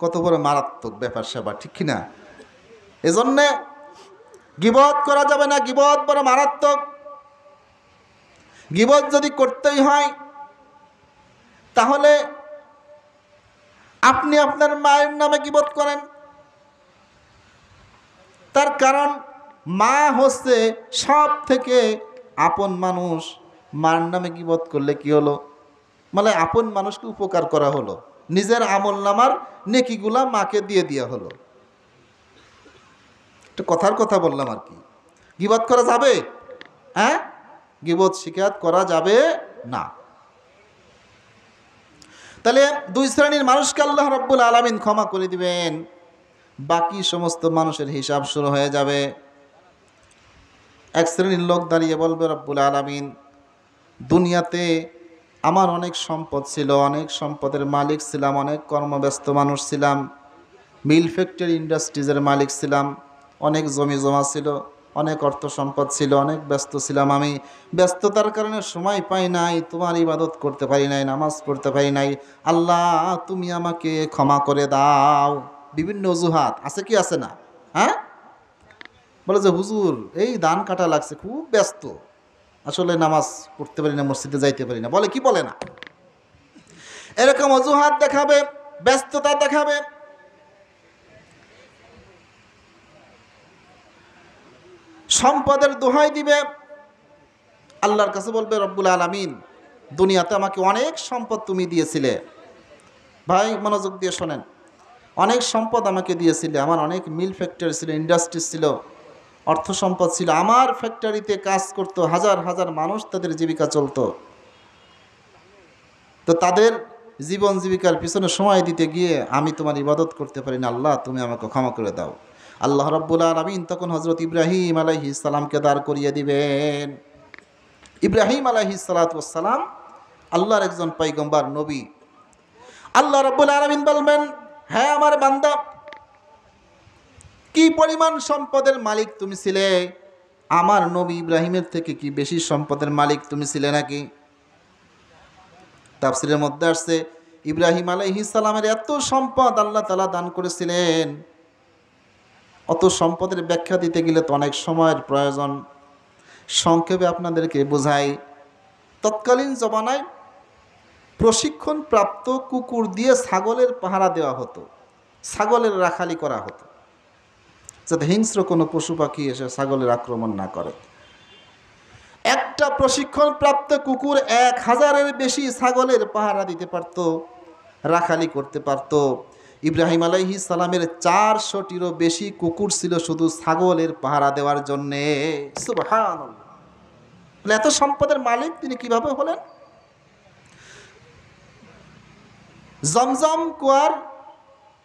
কত বড় মারাত্মক ব্যাপার সেবা, ঠিক কিনা? এজন্যে গীবত করা যাবে না, গীবত বড় মারাত্মক। গীবত যদি করতেই হয় তাহলে আপনি আপনার মায়ের নামে গীবত করেন। তার কারণ মা হচ্ছে সব থেকে আপন মানুষ। মার নামে গীবত করলে কি হলো? মানে আপন মানুষকে উপকার করা হলো, নিজের আমল নামার নেকিগুলা মাকে দিয়ে দেওয়া হলো। একটা কথার কথা বললাম আর কি। গীবত করা যাবে? হ্যাঁ, গীবত শিকায়ত করা যাবে না। তাহলে দুই শ্রেণীর মানুষকে আল্লাহ রাব্বুল আলামিন ক্ষমা করে দিবেন, বাকি সমস্ত মানুষের হিসাব শুরু হয়ে যাবে। এক শ্রেণীর লোক দাঁড়িয়ে বলবে, রব্বুল আলামিন, দুনিয়াতে আমার অনেক সম্পদ ছিল, অনেক সম্পদের মালিক ছিলাম, অনেক কর্মব্যস্ত মানুষ ছিলাম, মিল ফ্যাক্টরি ইন্ডাস্ট্রিজের মালিক ছিলাম, অনেক জমি জমা ছিল, অনেক অর্থ সম্পদ ছিল, অনেক ব্যস্ত ছিলাম। আমি ব্যস্ততার কারণে সময় পাই নাই, তোমার ইবাদত করতে পারি নাই, নামাজ পড়তে পারি নাই। আল্লাহ, তুমি আমাকে ক্ষমা করে দাও। বিভিন্ন অজুহাত আছে কি আছে না? হ্যাঁ, বলে যে হুজুর এই ধান কাটা লাগছে, খুব ব্যস্ত, আসলে নামাজ পড়তে পারি না, মসজিদে যাইতে পারি না। বলে কি বলে না? এরকম অজুহাত দেখাবে, ব্যস্ততা দেখাবে। সম্পদের দোহাই দিবে, আল্লাহর কাছে বলবে, রব্বুল আলামিন, দুনিয়াতে আমাকে অনেক সম্পদ তুমি দিয়েছিলে। ভাই মনোযোগ দিয়ে শোনেন, অনেক সম্পদ আমাকে দিয়েছিলে, আমার অনেক মিল ফ্যাক্টরি ছিল, ইন্ডাস্ট্রি ছিল, অর্থ সম্পদ ছিল, আমার ফ্যাক্টরিতে কাজ করতো হাজার হাজার মানুষ, তাদের জীবিকা চলতো। তো তাদের জীবন জীবিকার পিছনে সময় দিতে গিয়ে আমি তোমার ইবাদত করতে পারি না। আল্লাহ, তুমি আমাকে ক্ষমা করে দাও। আল্লাহ রাব্বুল আলামিন তখন হযরত ইব্রাহিম আলাইহিস সালামকে দাঁড় করিয়ে দিবেন। ইব্রাহিম আলাইহিস সালাতু ওয়াস সালাম আল্লাহর একজন পয়গম্বর, নবী। আল্লাহ রাব্বুল আলামিন বলবেন, হ্যাঁ আমার বান্দা, কি পরিমাণ সম্পদের মালিক তুমি ছিলে? আমার নবী ইব্রাহিমের থেকে কি বেশি সম্পদের মালিক তুমি ছিলে নাকি? তাফসীরের মধ্যে আসছে, ইব্রাহিম আলাইহিস সালামের এত সম্পদ আল্লাহ তাআলা দান করেছিলেন। অত সম্পদের ব্যাখ্যা দিতে গেলে তো অনেক সময়ের প্রয়োজন। সংক্ষেপে আপনাদেরকে বোঝাই, তৎকালীন জমানায় প্রশিক্ষণপ্রাপ্ত কুকুর দিয়ে ছাগলের পাহারা দেওয়া হতো, ছাগলের রাখালি করা হতো, যাতে হিংস্র কোনো পশু পাখি এসে ছাগলের আক্রমণ না করে। একটা প্রশিক্ষণপ্রাপ্ত কুকুর 1000-এর বেশি ছাগলের পাহারা দিতে পারত, রাখালি করতে পারত। ইব্রাহিম আলাইহিস সালামের 400টিরও বেশি কুকুর ছিল শুধু ছাগলের পাহারা দেওয়ার জন্যে। সুবহানাল্লাহ! এত সম্পদের মালিক তিনি কিভাবে হলেন? জমজম কুয়ার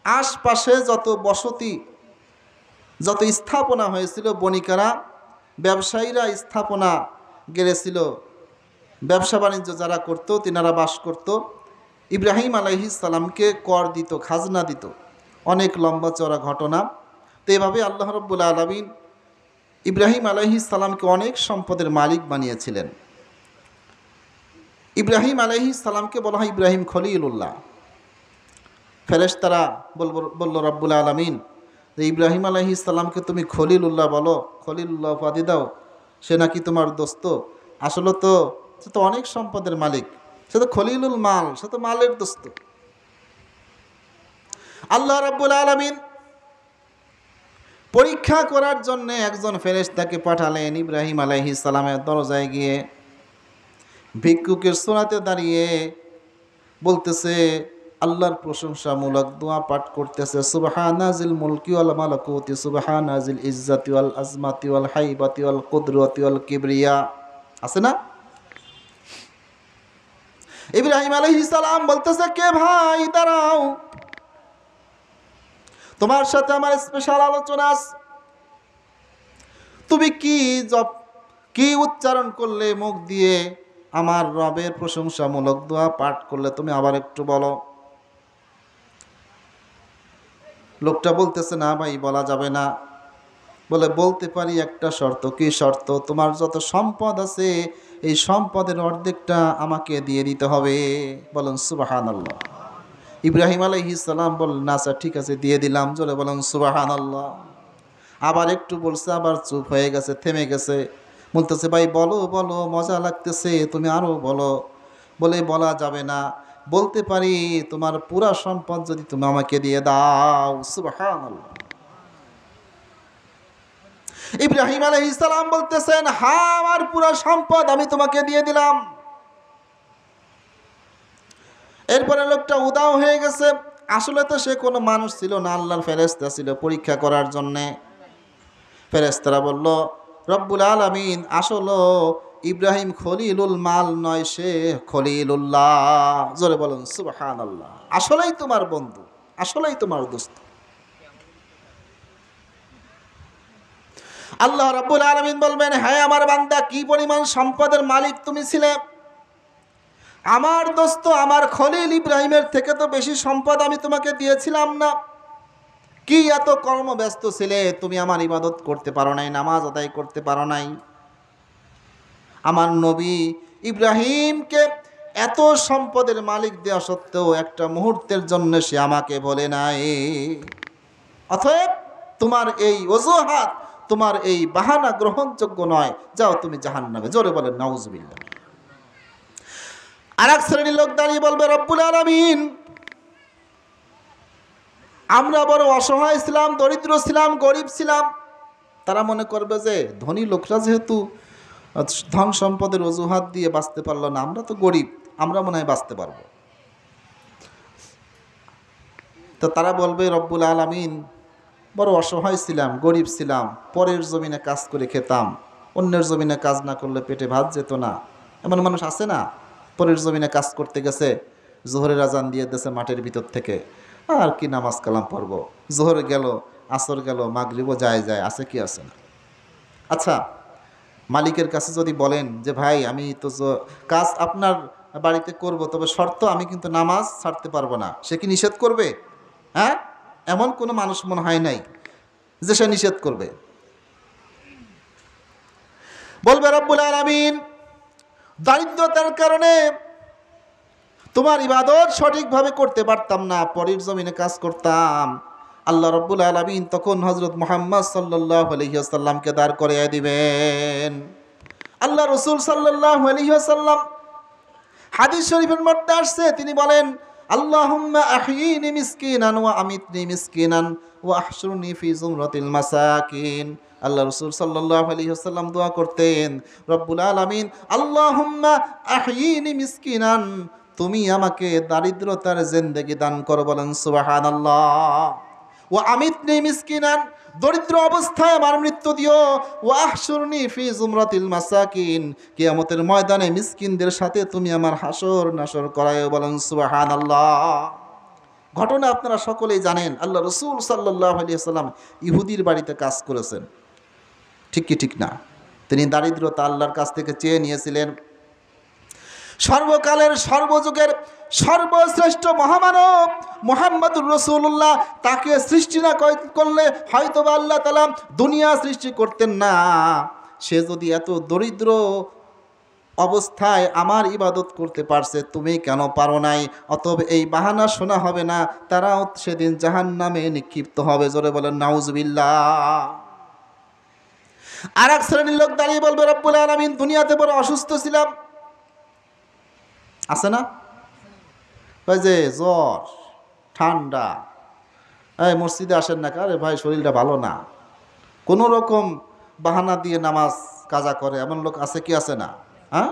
আশপাশে যত বসতি, যত স্থাপনা হয়েছিল, বণিকেরা, ব্যবসায়ীরা স্থাপনা গেড়েছিল, ব্যবসা বাণিজ্য যারা করত তিনারা বাস করত, ইব্রাহিম আলাইহিস সালামকে কর দিত, খাজনা দিত। অনেক লম্বা চড়া ঘটনা। তো এভাবে আল্লাহ রাব্বুল আলামিন ইব্রাহিম আলাইহিস সালামকে অনেক সম্পদের মালিক বানিয়েছিলেন। ইব্রাহিম আলাইহিস সালামকে বলা হয় ইব্রাহিম খলিলুল্লাহ। ফেরেশতারা বলল রব্বুল আলামিন, যে ইব্রাহিম আলাইহিস সালামকে তুমি খলিলুল্লাহ বলো, খলিলুল্লাহ উপাধি দাও, সে নাকি তোমার দোস্ত। আসলে তো সে তো অনেক সম্পদের মালিক, সে তো খলিলুল মাল, সে তো মালের দোস্ত। আল্লাহ রাব্বুল আলামিন পরীক্ষা করার জন্য একজন ফেরেশতাকে পাঠালেন। ইব্রাহিম আলাইহিস সালামের দরজায় গিয়ে ভিক্ষুকের সুরাতে দাঁড়িয়ে বলতেছে, আল্লাহর প্রশংসামূলক দোয়া পাঠ করতেছে, সুবহানাজিল মুলকি ওয়াল মালাকুতি, সুবহানাজিল ইজ্জাতি ওয়াল আজমাতি ওয়াল হাইবাতি ওয়াল কুদরতি ওয়াল কিবরিয়া। আছে না? ইব্রাহিম আলাইহিস সালাম বলতেছে, কে ভাই দাঁড়াও, তোমার সাথে আমার স্পেশাল আলোচনা আছে। তুমি কি উচ্চারণ করলে মুখ দিয়ে আমার রবের প্রশংসামূলক দোয়া পাঠ করলে, তুমি আবার একটু বলো। লোকটা বলতেছে, না ভাই বলা যাবে না। বলে, বলতে পারি, একটা শর্ত। কি শর্ত? তোমার যত সম্পদ আছে এই সম্পদের অর্ধেকটা আমাকে দিয়ে দিতে হবে। বলেন সুবহানাল্লাহ। ইব্রাহিম আলাইহিস সালাম বললেন, আচ্ছা ঠিক আছে, দিয়ে দিলাম। জোরে বলেন সুবহানাল্লাহ। আবার একটু বলছে, আবার চুপ হয়ে গেছে, থেমে গেছে। বলতেছে, ভাই বলো বলো, মজা লাগতেছে, তুমি আরো বলো। বলে, বলা যাবে না, বলতে পারি, তোমার পুরা সম্পদ যদি তুমি আমাকে দিয়ে দাও। সুবহানাল্লাহ। ইব্রাহিম আলাইহিস সালাম বলতেছেন, হ্যাঁ আমার পুরা সম্পদ আমি তোমাকে দিয়ে দিলাম। এরপরে লোকটা উদাও হয়ে গেছে। আসলে তো সে কোনো মানুষ ছিল না, আল্লাহর ফেরেশতা ছিল পরীক্ষা করার জন্যে। ফেরেশতারা বলল, রব্বুল আলামিন আসলে ইব্রাহিম খলিলুল মাল নয়, সে খলিলুল্লাহ। জোরে বলুন সুবহানাল্লাহ। আসলেই তোমার বন্ধু, আসলেই তোমার দোস্ত। আল্লাহ রাব্বুল আলামিন বলবেন, হ্যাঁ আমার বান্দা, কি পরিমাণ সম্পদের মালিক তুমি ছিলে। আমার দোস্ত, আমার খলিল ইব্রাহিমের থেকে তো বেশি সম্পদ আমি তোমাকে দিয়েছিলাম না? কি এত কর্মব্যস্ত ছিলে, তুমি আমার ইবাদত করতে পারো নাই, নামাজ আদায় করতে পারো নাই? আমার নবী ইব্রাহিমকে এত সম্পদের মালিক দেওয়া সত্ত্বেও একটা মুহূর্তের জন্য সে আমাকে বলে নাই। অতএব তোমার এই অজুহাত, তোমার এই বাহানা গ্রহণযোগ্য নয়, যাও তুমি জাহান্নামে। জোরে বলেন নাউজুবিল্লাহ। আর এক শ্রেণীর লোক দাঁড়িয়ে বলবে, রব্বুল আলামিন, আমরা বড় অসহায় ছিলাম, দরিদ্র ছিলাম, গরিব ছিলাম। তারা মনে করবে যে ধনী লোকরা যেহেতু ধন সম্পদের অজুহাত দিয়ে বাঁচতে পারলো না, আমরা তো গরিব, আমরা মনে হয় বাঁচতে পারবো। তো তারা বলবে, রব্বুল আলামিন, বড় অসহায় ছিলাম, গরিব ছিলাম, পরের জমিনে কাজ করে খেতাম, অন্যের জমিনে কাজ না করলে পেটে ভাত যেত না। এমন মানুষ আছে না? পরের জমিনে কাজ করতে গেছে, জোহরের আজান দিয়ে দিয়েছে মাঠের ভিতর থেকে, আর কি নামাজ কালাম পড়ব। জোহর গেল, আসর গেল, মাগরিবও যায়, আছে কি আছে না? আচ্ছা, মালিকের কাছে যদি বলেন যে ভাই আমি তো কাজ আপনার বাড়িতে করব, তবে শর্ত আমি কিন্তু নামাজ ছাড়তে পারবো না, সে কি নিষেধ করবে? হ্যাঁ, এমন কোনো মানুষ মনে হয় নাই যে সে নিষেধ করবে। বলবে, রব্বুল আলামিন, দারিদ্রতার কারণে তোমার ইবাদত সঠিকভাবে করতে পারতাম না, পরের জমিনে কাজ করতাম। আল্লাহ রব্বুল আলামিন তখন হযরত মুহাম্মদ সাল্লাল্লাহু আলাইহি ওয়াসাল্লামকে দাঁড় করিয়ে দিবেন। আল্লাহ রাসূল সাল্লাল্লাহু আলাইহি ওয়াসাল্লাম হাদিস শরীফের মধ্যে আসছে, তিনি বলেন, আল্লাহুম্মা আহয়িনি মিসকিনান ওয়া আমিতনি মিসকিনান ওয়া আহশুরনি ফি জুমরাতিল মাসাকিন। আল্লাহ রাসূল সাল্লাল্লাহু আলাইহি ওয়াসাল্লাম দোয়া করতেন, রব্বুল আলামিন, আল্লাহুম্মা আহয়িনি মিসকিনান, তুমি আমাকে দারিদ্রতার জিন্দেগি দান করো। বলেন সুবহানাল্লাহ। ওয়া আমিতনি মিসকিনান, দরিদ্র অবস্থায় আমার মৃত্যু দিও। ওয়া আহশুরনি ফি জুমরাতিল মাসাকিন, কিয়ামতের ময়দানে মিসকিনদের সাথে তুমি আমার হাসর নাসর করায়ো। বলেন সুবহানাল্লাহ। ঘটনা আপনারা সকলেই জানেন, আল্লাহ রাসূল সাল্লাল্লাহু আলাইহি ওয়াসাল্লাম ইহুদির বাড়িতে কাজ করেছেন, ঠিক কি ঠিক না? তিনি দারিদ্রতা আল্লাহর কাছ থেকে চেয়ে নিয়েছিলেন। সর্বকালের সর্বযুগের সর্বশ্রেষ্ঠ মহামানব মুহাম্মদুর রাসূলুল্লাহ, তাকে সৃষ্টি না করলে হয়তোবা আল্লাহ তাআলা দুনিয়া সৃষ্টি করতেন না। সে যদি এত দরিদ্র অবস্থায় আমার ইবাদত করতে পারছে, তুমি কেন পারো নাই? অতএব এই বাহানা শোনা হবে না, তারাও সেদিন জাহান্নামে নিক্ষিপ্ত হবে। জোরে বলেন নাউজুবিল্লাহ। আর এক শ্রেণীর লোক দাঁড়িয়ে বলবে, রব্বুল আলামিন, দুনিয়াতে বড় অসুস্থ ছিলাম। আছে না? ওই যে জ্বর, ঠান্ডা, এই মসজিদে আসেন না, আরে ভাই শরীরটা ভালো না, কোনো রকম বাহানা দিয়ে নামাজ কাজা করে, এমন লোক আছে কি আছে না? হ্যাঁ,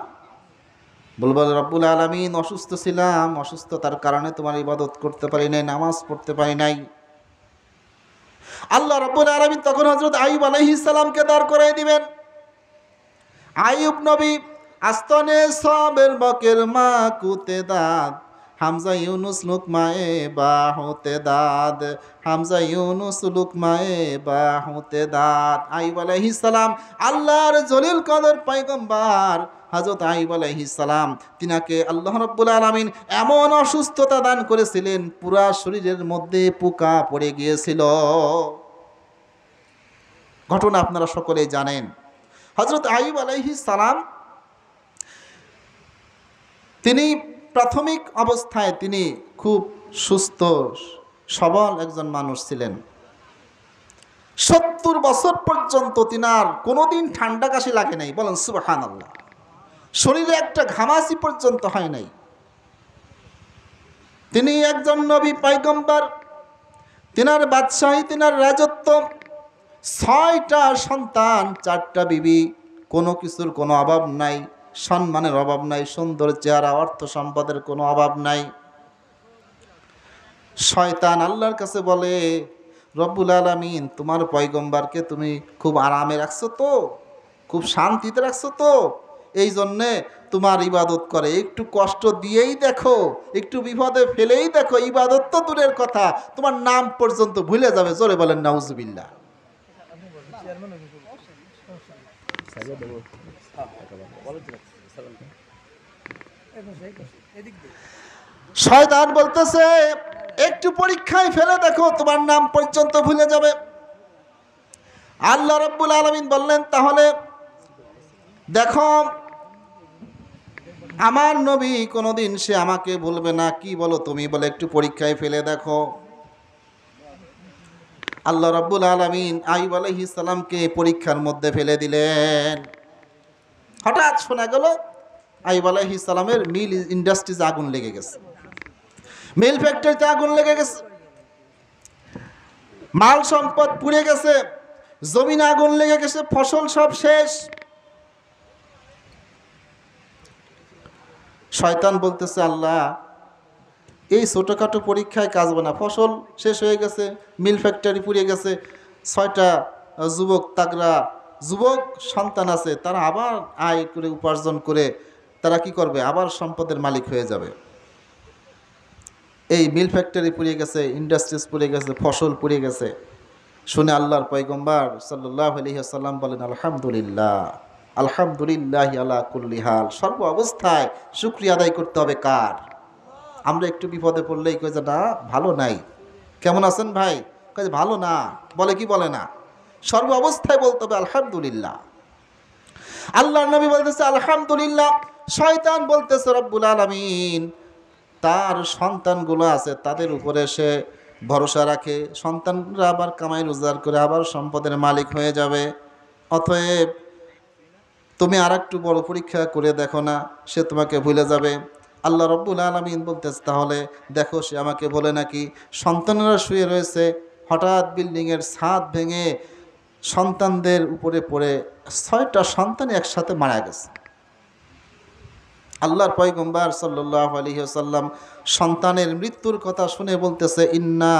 বলবো, রব্বুল আলামিন, অসুস্থ ছিলাম, অসুস্থতার কারণে তোমার ইবাদত করতে পারি নাই, নামাজ পড়তে পারি নাই। আল্লাহ রব্বুল আলামিন তখন হযরত আইয়ুব আলাইহিস সালামকে দাঁড় করাই দিবেন। আইয়ুব নবী আস্তনে সবের বকের মা কুতে দাদ, হামজা ইউনুস লুকমায়ে বা হতে দাদ, হামজা ইউনুস লুকমায়ে বা হতে দাদ। আইয়ুব আলাইহিস সালাম আল্লাহর জলিল কদর পয়গম্বর হযরত আইয়ুব আলাইহিস সালাম, তিনাকে আল্লাহ রাব্বুল আলামিন এমন অসুস্থতা দান করেছিলেন, পুরা শরীরের মধ্যে পোকা পড়ে গিয়েছিল। ঘটনা আপনারা সকলেই জানেন। হযরত আইয়ুব আলাইহিস সালাম, তিনি প্রাথমিক অবস্থায় তিনি খুব সুস্থ সবল একজন মানুষ ছিলেন। 70 বছর পর্যন্ত তিনার কোনোদিন ঠান্ডা কাশি লাগে নাই। বলেন সুবহানাল্লাহ। শরীরে একটা ঘামাচি পর্যন্ত হয় নাই। তিনি একজন নবী পয়গম্বর, তিনার বাদশাহী, তিনার রাজত্ব, 6টা সন্তান, 4টা বিবি, কোনো কিছুর কোনো অভাব নাই, সম্মানের অভাব নাই, সুন্দর চেহারা, অর্থ সম্পদের কোনো অভাব নাই। শয়তান আল্লাহর কাছে বলে, রব্বুল আলামিন, তোমার পয়গম্বরকে তুমি খুব আরামে রাখছো তো, খুব শান্তিতে রাখছো তো, এই জন্যে তোমার ইবাদত করে। একটু কষ্ট দিয়েই দেখো, একটু বিপদে ফেলেই দেখো, ইবাদত তো দূরের কথা, তোমার নাম পর্যন্ত ভুলে যাবে। জোরে বলেন নাউজুবিল্লাহ। শয়তান বলতেছে একটু পরীক্ষায় ফেলে দেখো, তোমার নাম পর্যন্ত ভুলে যাবে। আল্লাহ রাব্বুল আলামিন বললেন, তাহলে দেখো আমার নবী কোনোদিন সে আমাকে ভুলবে না। কি বলো তুমি? বলে একটু পরীক্ষায় ফেলে দেখো। আল্লাহ রাব্বুল আলামিন আইয়ুব আলাইহিস সালামকে পরীক্ষার মধ্যে ফেলে দিলেন। হঠাৎ শোনা গেল আইয়ুব আলাইহিস সালামের মিল ইন্ডাস্ট্রিজে আগুন লেগে গেছে, মিল ফ্যাক্টরিতে আগুন লেগে গেছে, মাল সম্পদ পুড়ে গেছে, জমিনে আগুন লেগে গেছে, ফসল সব শেষ। শয়তান বলতেছে, আল্লাহ এই ছোটোখাটো পরীক্ষায় কাজ হবে না, ফসল শেষ হয়ে গেছে, মিল ফ্যাক্টরি পুড়ে গেছে, 6টা যুবক তাগড়া যুবক সন্তান আছে, তারা আবার আয় করে উপার্জন করে তারা কি করবে? আবার সম্পদের মালিক হয়ে যাবে। এই মিল ফ্যাক্টরি পুড়ে গেছে, ইন্ডাস্ট্রিজ পুড়ে গেছে, ফসল পুড়ে গেছে। শুনে আল্লাহর পয়গম্বর সাল্লাল্লাহু আলাইহি ওয়াসাল্লাম বলেন, আলহামদুলিল্লাহ, আলহামদুলিল্লাহ আলা কুল্লি হাল। সর্ব অবস্থায় শুকরিয়া আদায় করতে হবে কার? আমরা একটু বিপদে পড়লেই কই যে না ভালো নাই, কেমন আছেন ভাই? কই যে ভালো না, বলে কি বলে না? সর্ব অবস্থায় বলতে হবে আলহামদুলিল্লাহ। আল্লাহর নবী বলতেছে আলহামদুলিল্লাহ। শয়তান বলতেছে রব্বুল আলামিন তার সন্তানগুলো আছে তাদের উপরে সে ভরসা রাখে, সন্তানরা আবার কামাই রোজগার করে আবার সম্পদের মালিক হয়ে যাবে। অতএব তুমি আর একটু বড় পরীক্ষা করে দেখো না, সে তোমাকে ভুলে যাবে। আল্লাহ রব্বুল আলামিন বলতেছে, তাহলে দেখো সে আমাকে বলে নাকি সন্তানরা শুয়ে রয়েছে, হঠাৎ বিল্ডিংয়ের ছাদ ভেঙে সন্তানদের উপরে পড়ে 6টা সন্তান একসাথে মারা গেছে। আল্লাহর পয়গম্বর সাল্লাল্লাহু আলাইহি ওয়াসাল্লাম সন্তানের মৃত্যুর কথা শুনে বলতেছে, ইন্না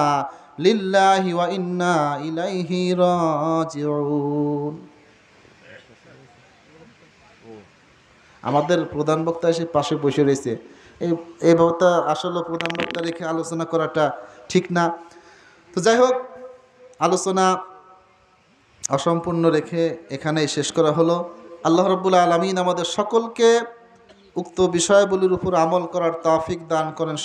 লিল্লাহি ওয়া ইন্না ইলাইহি রাজিউন। আমাদের প্রধান বক্তা এসে পাশে বসে রয়েছে, এই বক্তা আসলে প্রধান বক্তা রেখে আলোচনা করাটা ঠিক না। তো যাই হোক, আলোচনা অসম্পূর্ণ রেখে এখানেই শেষ করা হলো। আল্লাহ রাব্বুল আলামিন আমাদের সকলকে উক্ত বিষয়গুলির উপর আমল করার তৌফিক দান করেন।